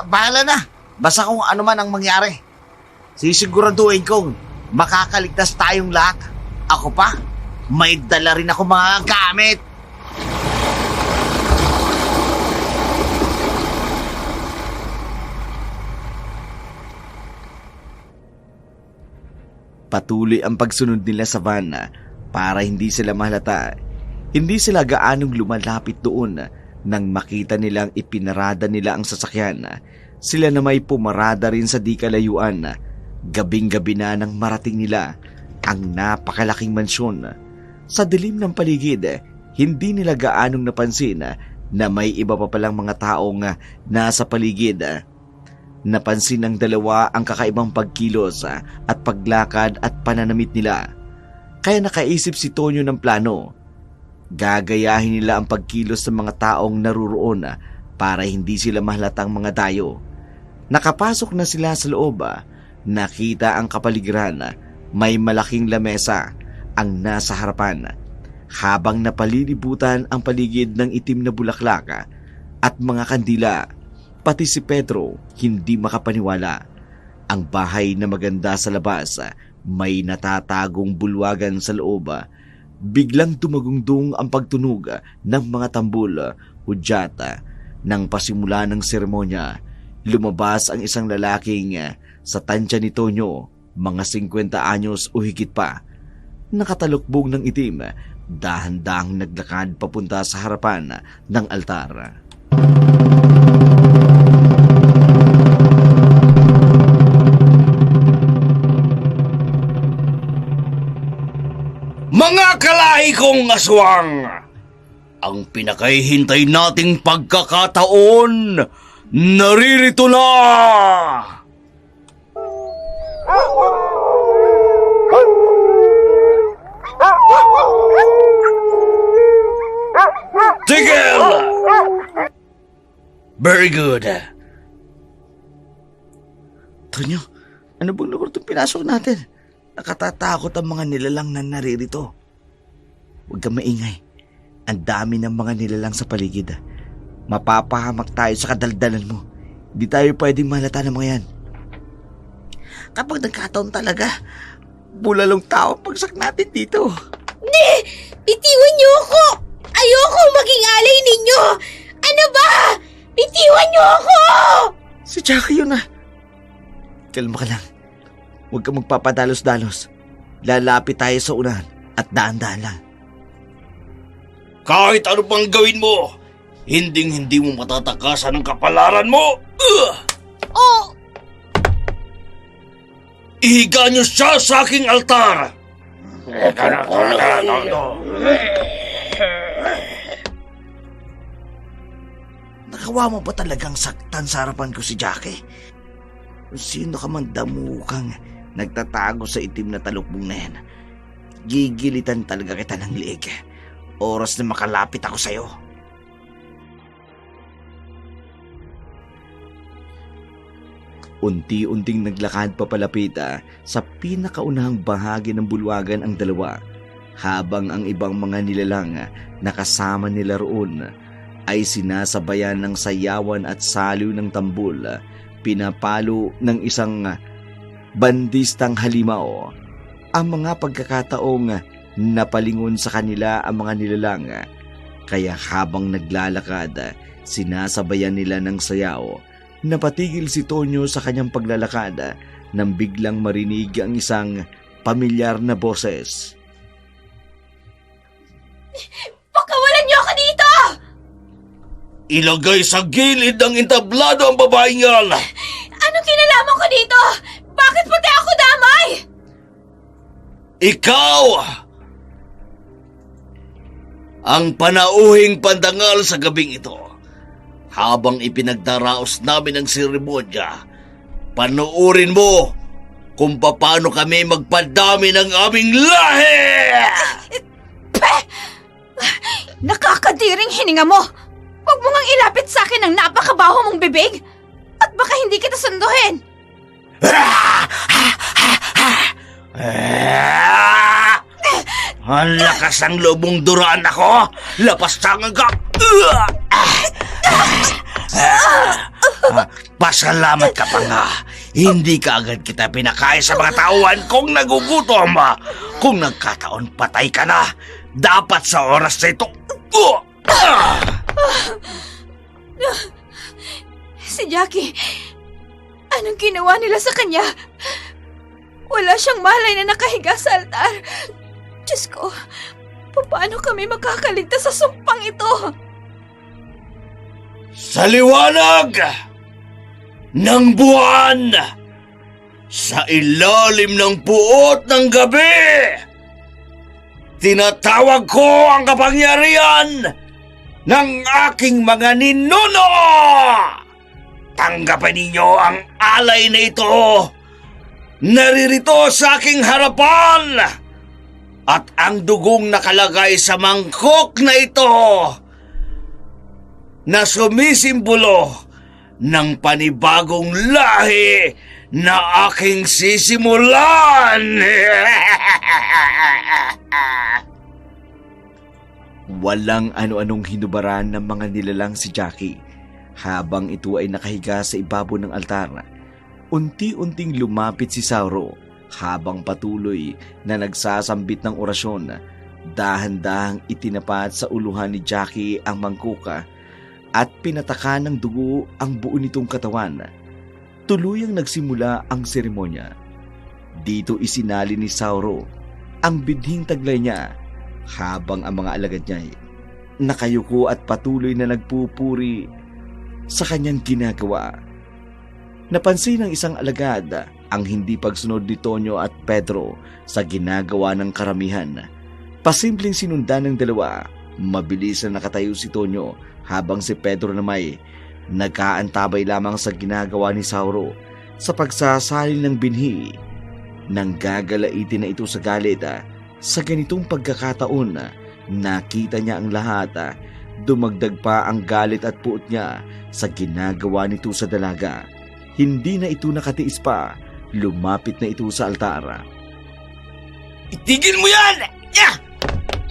Bahala na. Basta kung ano man ang mangyari. Sisiguraduhin kong makakaligtas tayong lahat. Ako pa, may dala rin ako mga gamit. Patuloy ang pagsunod nila sa van para hindi sila mahalata. Hindi sila gaanong lumalapit doon nang makita nilang ipinarada nila ang sasakyan. Sila na may pumarada rin sa di kalayuan. Gabing-gabi na nang marating nila ang napakalaking mansyon. Sa dilim ng paligid, hindi nila gaanong napansin na may iba pa palang mga taong nasa paligid. Napansin ng dalawa ang kakaibang pagkilos at paglakad at pananamit nila. Kaya nakaisip si Tonyo ng plano. Gagayahin nila ang pagkilos ng mga taong naruroon para hindi sila mahalatang mga dayo. Nakapasok na sila sa loob. Nakita ang kapaligiran. May malaking lamesa ang nasa harapan. Habang napalilibutan ang paligid ng itim na bulaklak at mga kandila. Pati si Pedro hindi makapaniwala. Ang bahay na maganda sa labas, may natatagong bulwagan sa loob. Biglang tumagungdong ang pagtunog ng mga tambul, hudyat. Nang pasimula ng seremonya, lumabas ang isang lalaking sa tansya ni Tonyo, mga 50 anyos o higit pa. Nakatalukbong ng itim, dahan-dahang naglakad papunta sa harapan ng altar. Mga kalahi kong aswang! Ang pinakahihintay nating pagkakataon, naririto na! Tigil! Very good. Tonyo, ano bang lugar itong pinasok natin? Nakatatakot ang mga nilalang na naririto. Huwag kang maingay. Ang dami ng mga nilalang sa paligid. Mapapahamak tayo sa kadaldalan mo. Hindi tayo pwedeng mahalata ng mga yan. Kapag nagkataon talaga, bulalong tao pagsak natin dito. Hindi! Bitiwan niyo ako! Ayoko maging alay ninyo! Ano ba? Bitiwan niyo ako! Si Jackie yun Kalma ka lang. Huwag kang magpapadalos-dalos. Lalapit tayo sa unahan at daan-daan lang. Kahit ano pang gawin mo, hinding-hindi mo matatakasan ang kapalaran mo. Oh! Ihiga niyo siya sa aking altar. Nakawa mo ba talagang saktan sa harapan ko si Jackie? Sino ka man damukang nagtatago sa itim na talukbong na yan? Gigilitan talaga kita ng liig. Oras na makalapit ako sa'yo. Unti-unting naglakad papalapit sa pinakaunahang bahagi ng bulwagan ang dalawa, habang ang ibang mga nilalang na kasama nila roon ay sinasabayan ng sayawan at saliw ng tambul, pinapalo ng isang bandistang halimaw. Ang mga pagkakataong napalingon sa kanila ang mga nilalang, kaya habang naglalakad, sinasabayan nila ng sayaw. Napatigil si Tonyo sa kanyang paglalakad nang biglang marinig ang isang pamilyar na boses. Pakawalan niyo ako dito! Ilagay sa gilid ng entablado ang babaeng yan. Anong kinalaman ko dito? Bakit pati ako damay? Ikaw ang panauhing pandangal sa gabing ito. Habang ipinagdaraos namin ang seremonya, panoorin mo kung paano kami magpadami ng aming lahi! Nakakadiring hininga mo! Huwag mo ngang ilapit sa akin ang napakabaho mong bibig! At baka hindi kita sunduhin! Ang lakas ang loob mong duraan ako! Lapastangan ka! Pasalamat ka pa nga. Hindi ka agad kita pinakain sa mga tauhan kung nagugutom. Kung nagkataon patay ka na, dapat sa oras na ito. Si Jackie, anong ginawa nila sa kanya? Wala siyang malay na nakahiga sa altar. Diyos ko, paano kami makakaligtas sa sumpang ito? Sa liwanag ng buwan, sa ilalim ng puot ng gabi, tinatawag ko ang kapangyarihan ng aking mga ninuno! Tanggapin ninyo ang alay na ito. Naririto sa aking harapan at ang dugong nakalagay sa mangkok na ito na sumisimbolo ng panibagong lahi na aking sisimulan. Walang ano-anong hinubaran ng mga nilalang si Jackie. Habang ito ay nakahiga sa ibabaw ng altar, unti-unting lumapit si Sauro habang patuloy na nagsasambit ng orasyon. Dahan-dahang itinapat sa uluhan ni Jackie ang mangkuka at pinataka ng dugo ang buo nitong katawan. Tuluyang nagsimula ang seremonya. Dito isinali ni Sauro ang bidhing taglay niya habang ang mga alagad niya nakayuko at patuloy na nagpupuri sa kanyang ginagawa. Napansin ng isang alagad ang hindi pagsunod ni Tonyo at Pedro sa ginagawa ng karamihan. Pasimpleng sinundan ng dalawa. Mabilis na nakatayo si Tonyo habang si Pedro naman nag-aantabay lamang sa ginagawa ni Sauro sa pagsasalin ng binhi. Nang gagalaitin na ito sa galit, sa ganitong pagkakataon nakita niya ang lahat. Dumagdag pa ang galit at puot niya sa ginagawa nito sa dalaga. Hindi na ito nakatiis pa. Lumapit na ito sa altar. Itigil mo yan!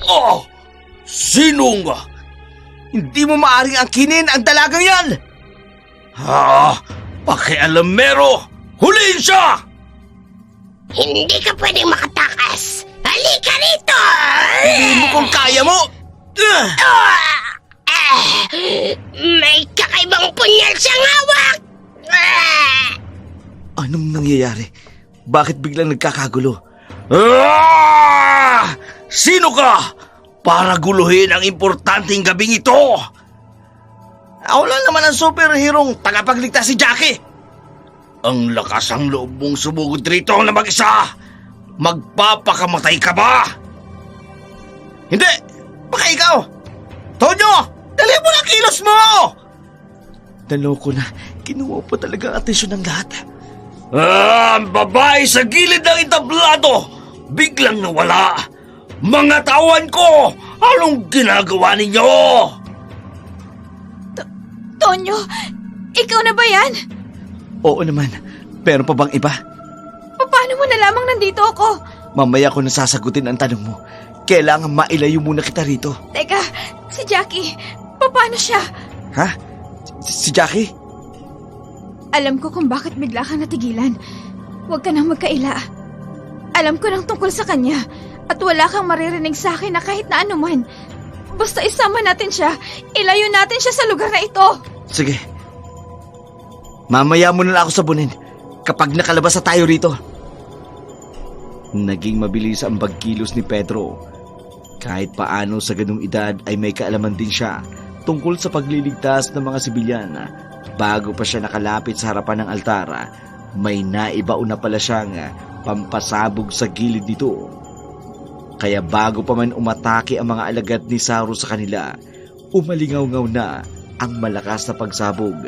Oh! Sinong? Hindi mo maaring angkinin ang dalagang yan! Pakialamero! Huliin siya! Hindi ka pwedeng makatakas! Halika rito! Hindi mo kung kaya mo! May kakaibang punyal siyang hawak! Anong nangyayari? Bakit biglang nagkakagulo? Sino ka? Para guluhin ang importanteng gabing ito! Ako lang naman ang superhero tagapagligtas si Jackie. Ang lakas ang loob mong sumugod rito na mag-isa! Magpapakamatay ka ba? Hindi! Baka ikaw! Tonyo! Dali mo na kilos mo! Naloko na. Kinuha pa talaga ang atensyon ng lahat. Ang babae sa gilid ng entablado! Biglang nawala! Mga tawan ko! Anong ginagawa ninyo? Tonyo, ikaw na ba yan? Oo naman. Meron pa bang iba? Paano mo nalamang nandito ako? Mamaya ko nasasagutin ang tanong mo. Kailangan mailayo muna kita rito. Teka, si Jackie, paano siya? Ha? Si Jackie? Alam ko kung bakit bigla kang natigilan. Huwag ka nang magkaila. Alam ko nang tungkol sa kanya at wala kang maririnig sa akin na kahit na anuman. Basta isama natin siya. Ilayo natin siya sa lugar na ito. Sige. Mamaya mo na lang ako sabunin kapag nakalabas na tayo rito. Naging mabilis ang pagkilos ni Pedro. Kahit paano sa ganung edad ay may kaalaman din siya tungkol sa pagliligtas ng mga sibilyan. Bago pa siya nakalapit sa harapan ng altar, may naibaon na pala siyang pampasabog sa gilid nito. Kaya bago pa man umatake ang mga alagad ni Sauro sa kanila, umalingaw-ngaw na ang malakas na pagsabog.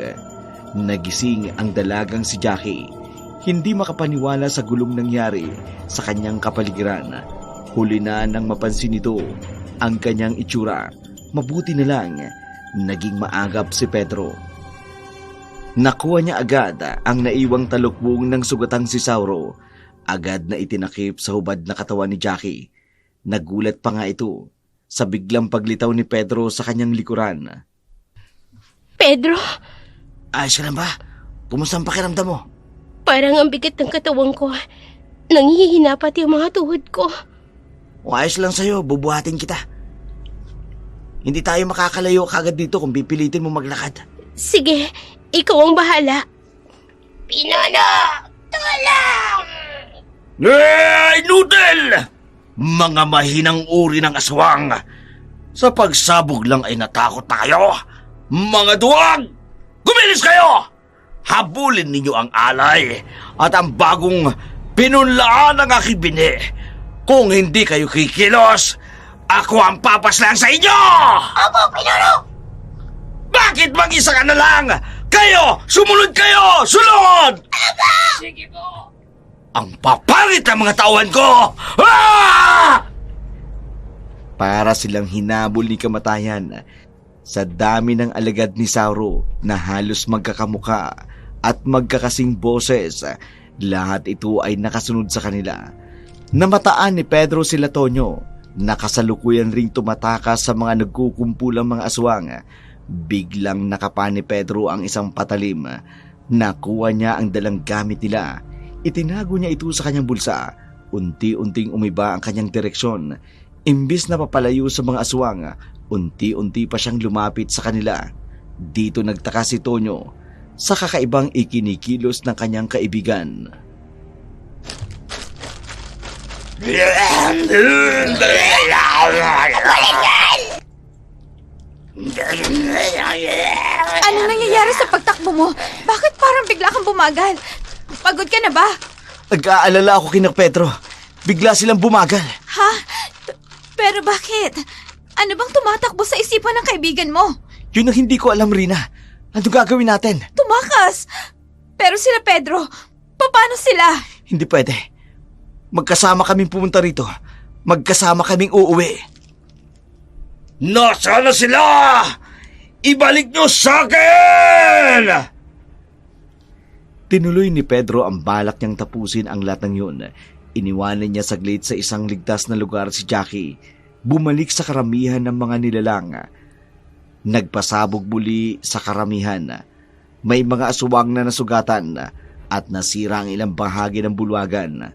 Nagising ang dalagang si Jackie. Hindi makapaniwala sa gulong nangyari sa kanyang kapaligiran. Huli na nang mapansin nito ang kanyang itsura. Mabuti na lang naging maagap si Pedro. Nakuha niya agad ang naiwang talukbong ng sugatang si Sauro. Agad na itinakip sa hubad na katawan ni Jackie. Nagulat pa nga ito sa biglang paglitaw ni Pedro sa kanyang likuran. Pedro, Ayos ka lang ba? Kumusta ang pakiramdam mo? parang ang bigat ng katawan ko. Nanghihina pati ang mga tuhod ko. Kung ayos lang sa'yo, bubuhatin kita. Hindi tayo makakalayo kagad dito kung pipilitin mo maglakad. Sige, ikaw ang bahala. Pinano! Tulong! Noodle! Mga mahinang uri ng aswang. Sa pagsabog lang ay natakot na kayo. Mga duwag! Gumilis kayo! Habulin ninyo ang alay at ang bagong pinunlaan ng aking bini. Kung hindi kayo kikilos, ako ang papaslang sa inyo! Opo, Pinuno! Bakit mag-isa ka na lang? Kayo! Sumunod kayo! Sunod! Sige po! Ang papangit ng mga tauhan ko! Ah! Para silang hinabol ni kamatayan sa dami ng alagad ni Sauro na halos magkakamuka at magkakasing boses. Lahat ito ay nakasunod sa kanila. Namataan ni Pedro si Latonio. Nakasalukuyan ring tumatakas sa mga nagkukumpulang mga aswang. Biglang nakapa ni Pedro ang isang patalim. Nakuha niya ang dalang gamit nila. Itinago niya ito sa kanyang bulsa. Unti-unting umiba ang kanyang direksyon. Imbis na papalayo sa mga aswang, unti-unti pa siyang lumapit sa kanila. Dito nagtaka si Tonyo sa kakaibang ikinikilos ng kanyang kaibigan. Ano nangyayari sa pagtakbo mo? Bakit parang bigla kang bumagal? Pagod ka na ba? Nag-aalala ako kina Pedro. Bigla silang bumagal. Ha? Pero bakit? Ano bang tumatakbo sa isipan ng kaibigan mo? Yun ang hindi ko alam, Rina. Ano gagawin natin? Tumakas! Pero sila Pedro, paano sila? Hindi pwede. Magkasama kaming pumunta rito. Magkasama kaming uuwi. Nasaan na sila? Ibalik nyo sa akin! Tinuloy ni Pedro ang balak niyang tapusin ang lahat ng yun. Iniwanan niya saglit sa isang ligtas na lugar si Jackie. Bumalik sa karamihan ng mga nilalang. Nagpasabog muli sa karamihan. May mga aswang na nasugatan at nasira ang ilang bahagi ng bulwagan.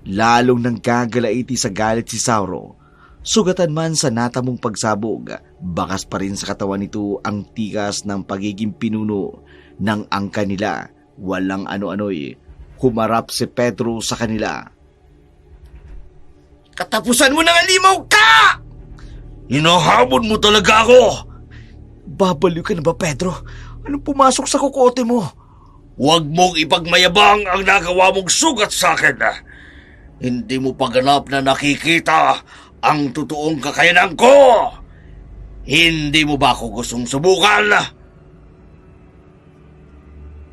Lalong nagkagalaiti sa galit si Sauro. Sugatan man sa natamong pagsabog, bakas pa rin sa katawan nito ang tikas ng pagiging pinuno ng angka nila. Walang ano-ano'y humarap si Pedro sa kanila. Katapusan mo ng alimaw ka! Hinahabol mo talaga ako! Babaliw ka na ba, Pedro? Anong pumasok sa kukote mo? Huwag mong ipagmayabang ang nagawa mong sugat sa akin. Hindi mo pa ganap na nakikita ang totoong kakayanan ko. Hindi mo ba ako gustong subukan?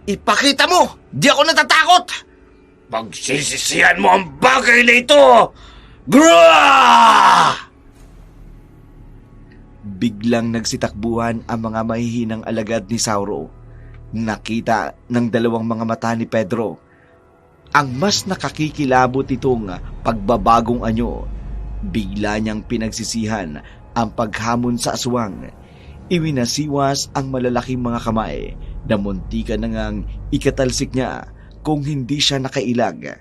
Ipakita mo! Di ako natatakot! Pagsisisihan mo ang bagay na ito! Gra! Biglang nagsitakbuhan ang mga mahihinang alagad ni Sauro. Nakita ng dalawang mga mata ni Pedro ang mas nakakikilabot itong pagbabagong anyo. Bigla niyang pinagsisihan ang paghamon sa aswang. Iwinasiwas ang malalaking mga kamay na muntikan na ngang ikatalsik niya kung hindi siya nakailag.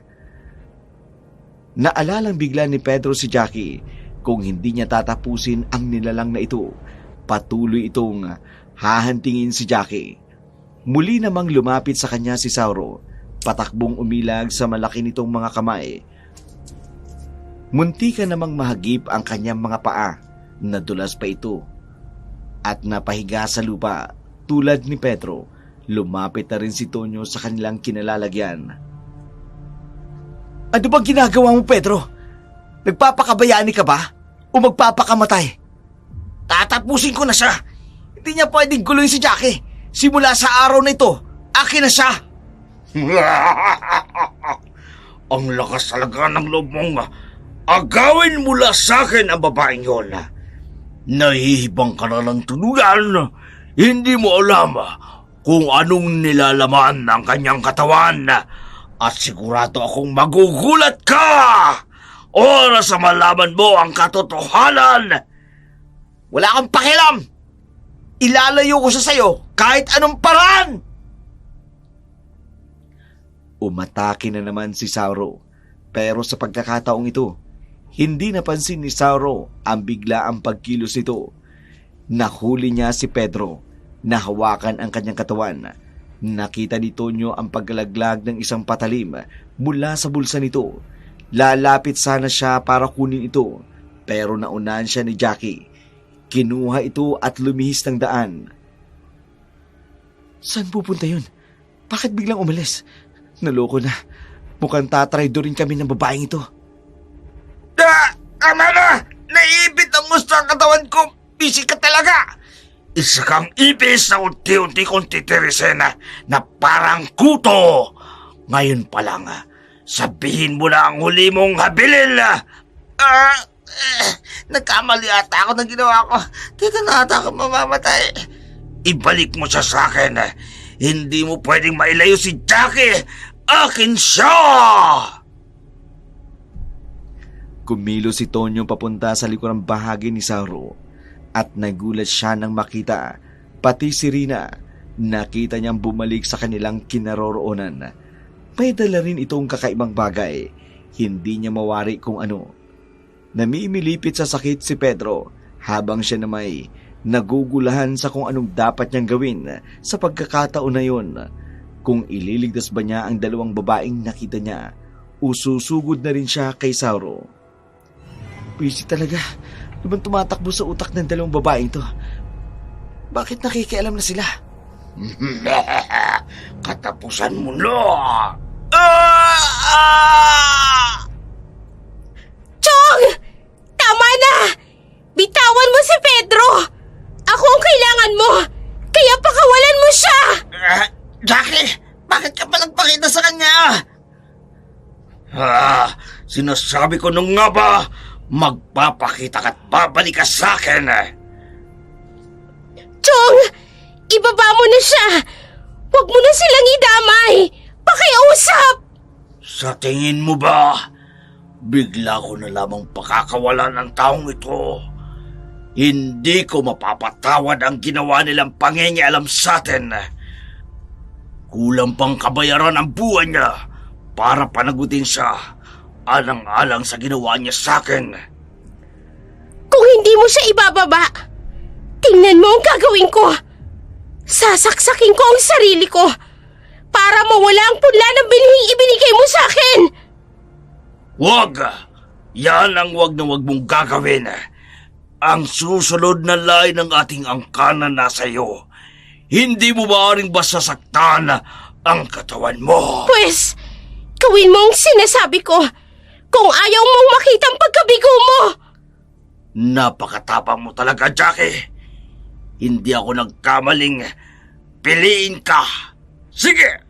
Naalalang bigla ni Pedro si Jackie. Kung hindi niya tatapusin ang nilalang na ito, patuloy itong hahantingin si Jackie. Muli namang lumapit sa kanya si Sauro, patakbong umilag sa malaki nitong mga kamay. Munti ka namang mahagip ang kanyang mga paa, nadulas pa ito. At napahiga sa lupa, tulad ni Pedro, lumapit na rin si Tonyo sa kanilang kinalalagyan. Ano bang ginagawa mo, Pedro? Nagpapakabayani ka ba? O magpapakamatay? Tatapusin ko na siya! Hindi niya pwedeng guluhin si Jackie! Simula sa araw na ito, akin na siya! Ang lakas talaga ng loob mong agawin mula sa akin ang babaeng yun. Nahihibang ka na lang tuluyan. Hindi mo alam kung anong nilalaman ng kanyang katawan at sigurado akong magugulat ka oras sa malaman mo ang katotohanan. Wala kang pakialam! Ilalayo ko siya sa'yo kahit anong paraan! Umatake na naman si Sauro, pero sa pagkakataong ito, hindi napansin ni Sauro ang biglaang pagkilos nito. Nahuli niya si Pedro, nahawakan ang kanyang katawan. Nakita ni Tonyo ang paglalaglag ng isang patalim mula sa bulsa nito. Lalapit sana siya para kunin ito, pero naunahan siya ni Jackie. Kinuha ito at lumihis ng daan. Saan pupunta yun? Bakit biglang umalis? Naloko na. Mukhang tatraydorin kami ng babaeng ito. Tama na! Naiipit ang gusto ang katawan ko! Busy ka talaga! Isa kang ipis na unti-unti kong titirisin na parang kuto! Ngayon pa lang, sabihin mo na ang huli mong habilin! Nagkamali ata ako ng ginawa ko. Dito na ata ako mamamatay. Ibalik mo siya sa akin. Hindi mo pwedeng mailayo si Jackie! Akin siya! Kumilos si Tonyo papunta sa likurang bahagi ni Sauro at nagulat siya nang makita pati si Rina. Nakita niyang bumalik sa kanilang kinaroroonan. May dala rin itong kakaibang bagay. Hindi niya mawari kung ano. Namimilipit sa sakit si Pedro habang siya na may nagugulahan sa kung anong dapat niyang gawin sa pagkakataon na yun. Kung ililigtas ba niya ang dalawang babaeng nakita niya o susugod na rin siya kay Sauro. Busy talaga. Naman tumatakbo sa utak ng dalawang babaeng to. Bakit nakikialam na sila? Katapusan mo na! Chong! Tama na! Bitawan mo si Pedro! Ako ang kailangan mo! Kaya pakawalan mo siya! Jackie, bakit ka pa nagpakita sa kanya? Sinasabi ko nung nga ba, magpapakita ka't babalik ka sa akin. Chong! Ibaba mo na siya! Huwag mo na silang idamay! Pakiusap! Sa tingin mo ba, bigla ko na lamang pakakawalan ang taong ito? Hindi ko mapapatawad ang ginawa nilang pangingialam sa atin. Kulang pang kabayaran ang buhay niya para panagutin siya alang-alang sa ginawa niya sa akin. Kung hindi mo siya ibababa, tingnan mo ang gagawin ko. Sasaksakin ko ang sarili ko para mawala ang punla ng binhing ibinigay mo sa akin. Wag! Yan ang wag na wag mong gagawin. Ang susunod na lain ng ating angkanan nasa iyo. Hindi mo maaaring basta saktan ang katawan mo. Pwes, gawin mo ang sinasabi ko kung ayaw mong makita ang pagkabigo mo. Napakatapang mo talaga, Jackie. Hindi ako nagkamaling piliin ka. Sige,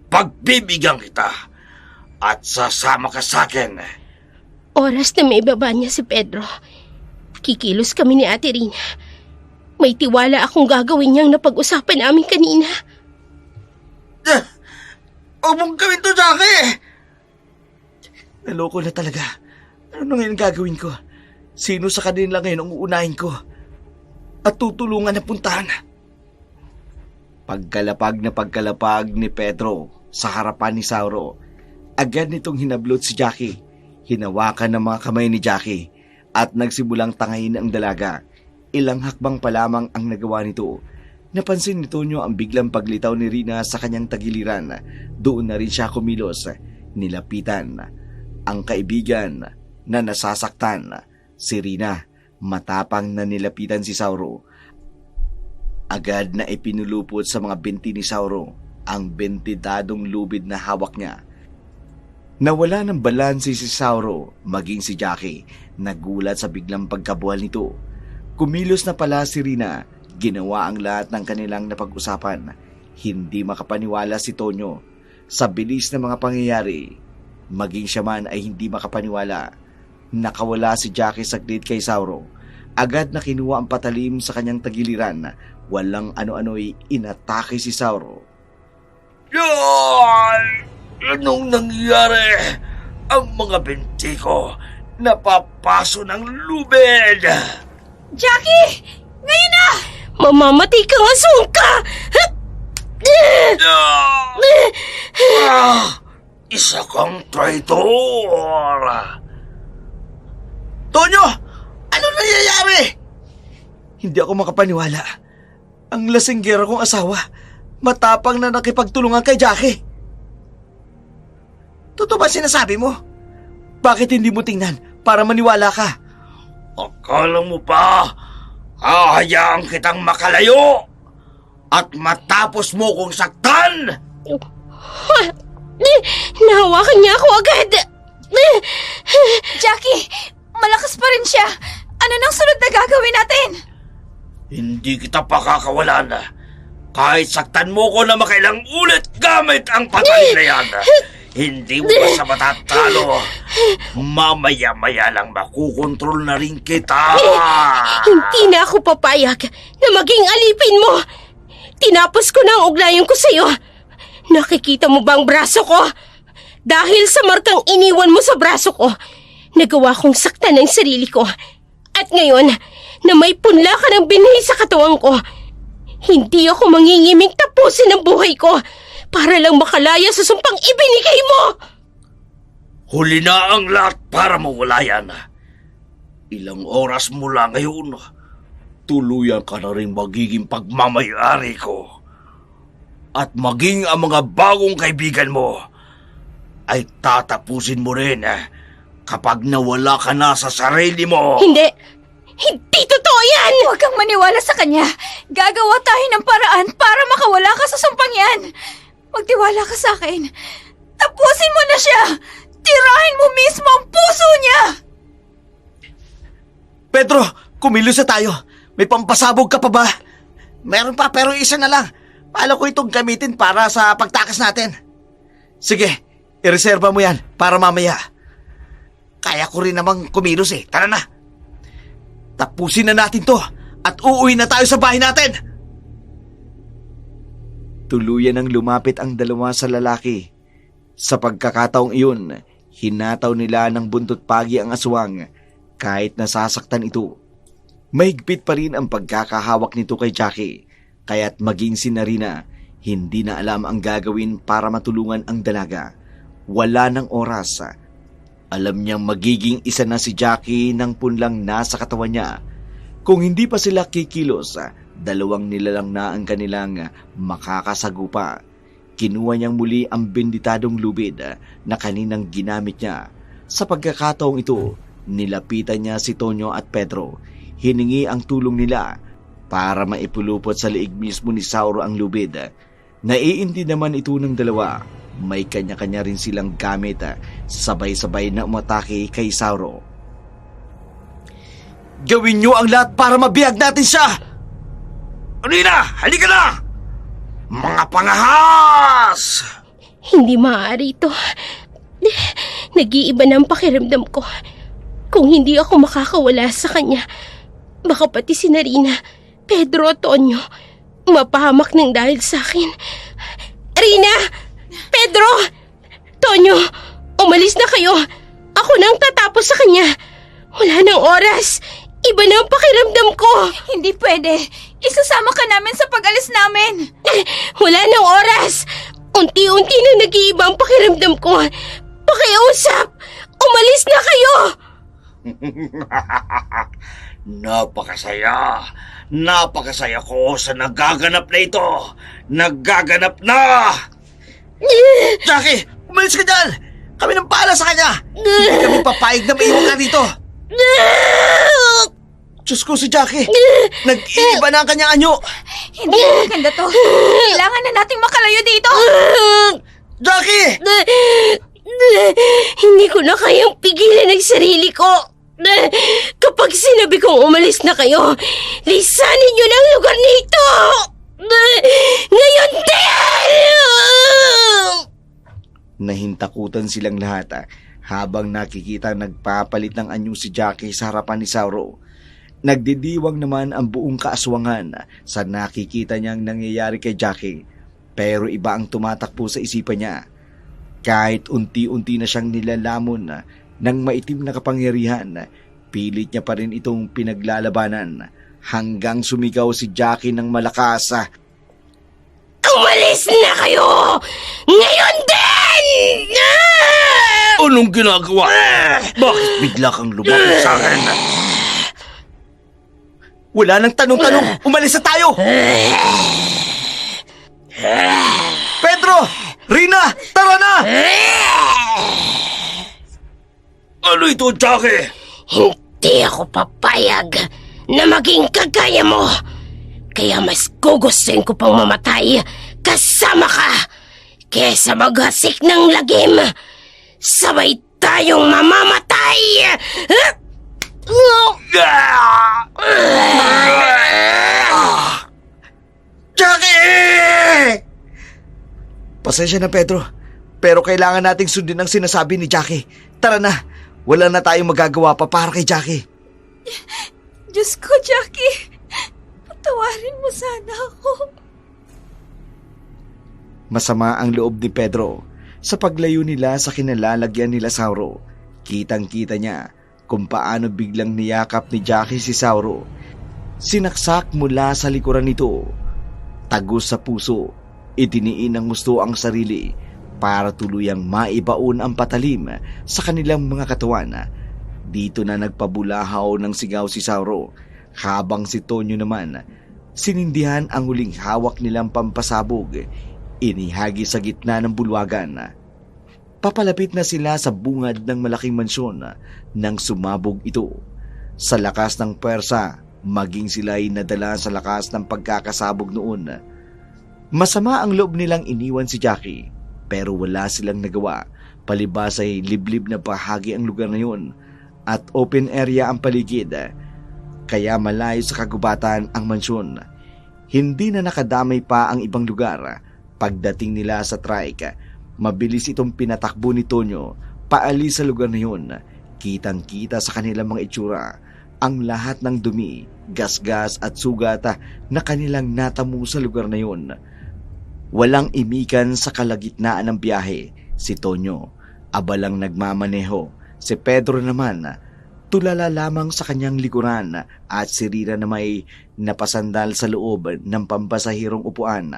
pagbibigyan kita at sasama ka sa akin. Oras na may baba niya si Pedro, kikilos kami ni Ate Rina. May tiwala akong gagawin niyang napag-usapan namin kanina. Huwag mong gawin to, Jackie! Naloko na talaga. Ano na ngayon gagawin ko? Sino sa kanila ngayon ang uunahin ko? At tutulungan na puntahan? Pagkalapag ni Pedro sa harapan ni Sauro, agad nitong hinablot si Jackie. Hinawakan ng mga kamay ni Jackie at nagsimulang tangayin ang dalaga. Ilang hakbang pa lamang ang nagawa nito. Napansin ni Tonyo ang biglang paglitaw ni Rina sa kanyang tagiliran. Doon na rin siya kumilos. Nilapitan ang kaibigan na nasasaktan. Si Rina, matapang na nilapitan si Sauro. Agad na ipinulupot sa mga binti ni Sauro ang bentidadong lubid na hawak niya. Nawala ng balanse si Sauro, maging si Jackie. Nagulat sa biglang pagkabuhal nito. Kumilos na pala si Rina. Ginawa ang lahat ng kanilang napag-usapan. Hindi makapaniwala si Tonyo sa bilis ng mga pangyayari. Maging siya man ay hindi makapaniwala. Nakawala si Jackie saglit kay Sauro. Agad na kinuha ang patalim sa kanyang tagiliran walang ano-ano'y inatake si Sauro. Yan! Anong nangyari? Ang mga binti ko napapaso ng lubid. Jackie! Ngayon na! Mamamatay kang asungka! Isa kang traitor. Tonyo! Ano nangyayari? Hindi ako makapaniwala. Ang lasinggera kong asawa, matapang na nakipagtulungan kay Jackie. Totoo ba sinasabi mo? Bakit hindi mo tingnan para maniwala ka? Akala mo pa, hahayaan kitang makalayo at matapos mo kong saktan? Nahawakan niya ako agad! Jackie! Malakas pa rin siya! Ano nang sunod na gagawin natin? Hindi kita pakakawalan. Kahit saktan mo ko na makailang ulit gamit ang patalim na yan. Hindi mo pa sa matatalo. Mamaya-maya lang makukontrol na rin kita. Hindi na ako papayag na maging alipin mo. Tinapos ko na ang ugnayan ko sa'yo. Nakikita mo ba ang braso ko? Dahil sa markang iniwan mo sa braso ko, nagawa kong saktan ang sarili ko. At ngayon, na may punla ka ng binhi sa katawan ko, hindi ako mangingiming tapusin ang buhay ko para lang makalaya sa sumpang ibinigay mo. Huli na ang lahat para mawala yan. Ilang oras mula ngayon, tuluyan ka na rin magiging pagmamayari ko. At maging ang mga bagong kaibigan mo ay tatapusin mo rin kapag nawala ka na sa sarili mo. Hindi! Hindi totoo yan! Huwag kang maniwala sa kanya. Gagawa tayo ng paraan para makawala ka sa sumpang yan. Magtiwala ka sa akin. Tapusin mo na siya! Tirahin mo mismo ang puso niya! Pedro, kumilos na tayo. May pampasabog ka pa ba? Meron pa pero isa na lang. Paano ko itong gamitin para sa pagtakas natin? Sige, ireserba mo yan para mamaya. Kaya ko rin namang kumilos eh. Tara na. Tapusin na natin to at uuwi na tayo sa bahay natin. Tuluyan ang lumapit ang dalawa sa lalaki. Sa pagkakataong iyon, hinataw nila ng buntot pagi ang aswang kahit nasasaktan ito. Mahigpit pa rin ang pagkakahawak nito kay Jackie, kaya't maging si Narina hindi na alam ang gagawin para matulungan ang dalaga. Wala ng oras. Alam niyang magiging isa na si Jackie ng punlang nasa katawan niya. Kung hindi pa sila kikilos, dalawang nilalang na ang kanilang makakasagupa. Kinuha niyang muli ang benditadong lubid na kaninang ginamit niya. Sa pagkakataong ito, nilapitan niya si Tonyo at Pedro. Hiningi ang tulong nila para maipulupot sa liig mismo ni Sauro ang lubid. Naiintindihan naman ito ng dalawa. May kanya-kanya rin silang gamit, sabay-sabay na umatake kay Sauro. Gawin niyo ang lahat para mabiyag natin siya! Narina, halika na! Mga pangahas! Hindi maaari ito. Nag-iiba na ang pakiramdam ko. Kung hindi ako makakawala sa kanya, baka pati si Narina, Pedro at Tonyo, mapahamak ng dahil sa akin. Rina! Pedro! Tonyo! Umalis na kayo! Ako nang tatapos sa kanya! Wala nang oras! Iba na ang pakiramdam ko! Hindi pwede. Isasama ka namin sa pag-alis namin. Wala nang oras! Unti-unti na nag-iiba ang pakiramdam ko. Pakiusap! Umalis na kayo! Napakasaya! Napakasaya ko sa nagaganap na ito! Nagaganap na! Jackie, umalis ka dyan! Kami nang paala sa kanya! Hindi kami papayag na maiwan ka dito! Diyos ko si Jackie! Nag-iiba na ang kanyang anyo! Hindi maganda to. Kailangan na nating makalayo dito. Jackie! Hindi ko na kayang pigilan ang sarili ko. Kapag sinabi kong umalis na kayo, lisanin niyo na ang lugar nito! Ngayon din! Nahintakutan silang lahat habang nakikita nagpapalit ng anyo si Jackie sa harapan ni Sauro. Nagdidiwang naman ang buong kaaswangan sa nakikita niyang nangyayari kay Jackie, pero iba ang tumatakbo sa isipan niya. Kahit unti-unti na siyang nilalamon ng maitim na kapangyarihan, pilit niya pa rin itong pinaglalabanan hanggang sumigaw si Jackie ng malakas. Umalis na kayo! Ngayon din! Anong ginagawa? Bakit bigla kang lumapit sa akin? Wala nang tanong-tanong, umalis na tayo! Pedro! Rina! Tara na! Ano ito, Jackie? Hindi ako papayag na maging kagaya mo. Kaya mas gugustuhin ko pang mamatay kasama ka kesa maghasik ng lagim. Sabay tayong mamamatay! Jackie! Pasensya na, Pedro, pero kailangan nating sundin ang sinasabi ni Jackie. Tara na, wala na tayong magagawa pa para kay Jackie. Diyos ko, Jackie. Patawarin mo sana ako. Masama ang loob ni Pedro sa paglayo nila sa kinalalagyan nila Sauro. Kitang-kita niya kung paano biglang niyakap ni Jackie si Sauro. Sinaksak mula sa likuran nito. Tagos sa puso, itiniin ng gusto ang sarili para tuluyang maibaon ang patalim sa kanilang mga katawan. Dito na nagpabulahaw ng sigaw si Sauro, habang si Tonyo naman sinindihan ang huling hawak nilang pampasabog. Inihagi sa gitna ng bulwagan. Papalapit na sila sa bungad ng malaking mansyon nang sumabog ito. Sa lakas ng pwersa, maging sila'y nadala sa lakas ng pagkakasabog noon. Masama ang loob nilang iniwan si Jackie, pero wala silang nagawa. Palibas ay liblib na bahagi ang lugar na yun at open area ang paligid. Kaya malayo sa kagubatan ang mansyon. Hindi na nakadamay pa ang ibang lugar. Pagdating nila sa trike, mabilis itong pinatakbo ni Tonyo paalis sa lugar na yun. Kitang-kita sa kanilang mga itsura ang lahat ng dumi, gasgas at sugat na kanilang natamo sa lugar na yun. Walang imikan sa kalagitnaan ng biyahe si Tonyo, abalang nagmamaneho. Si Pedro naman, tulala lamang sa kanyang likuran at si Rina na may napasandal sa loob ng pampasahirong upuan.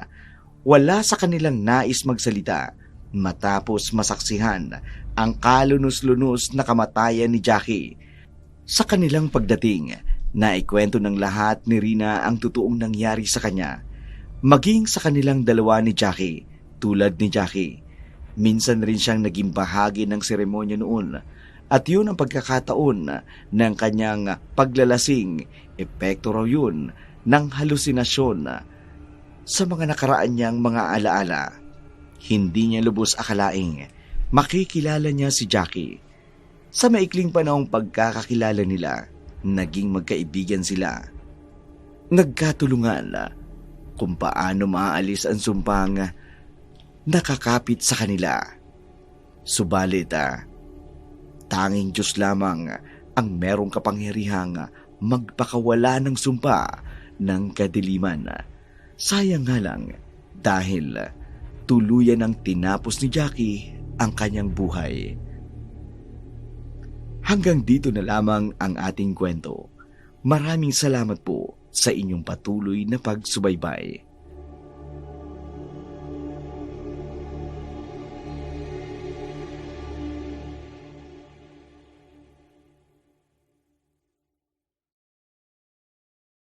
Wala sa kanilang nais magsalita matapos masaksihan ang kalunos-lunos na kamatayan ni Jackie. Sa kanilang pagdating, naikwento ng lahat ni Rina ang totoong nangyari sa kanya. Maging sa kanilang dalawa ni Jackie, tulad ni Jackie. Minsan rin siyang naging bahagi ng seremonya noon at yun ang pagkakataon ng kanyang paglalasing. Epekto raw yun ng halusinasyon sa mga nakaraan niyang mga alaala. Hindi niya lubos akalaing makikilala niya si Jackie. Sa maikling panahong pagkakakilala nila, naging magkaibigan sila. Nagkatulungan kung paano maaalis ang sumpang nakakapit sa kanila. Subalit, tanging Diyos lamang ang merong kapangyarihang magpakawala ng sumpa ng kadiliman. Sayang nga lang dahil tuluyan ang tinapos ni Jackie ang kanyang buhay. Hanggang dito na lamang ang ating kwento. Maraming salamat po sa inyong patuloy na pagsubaybay.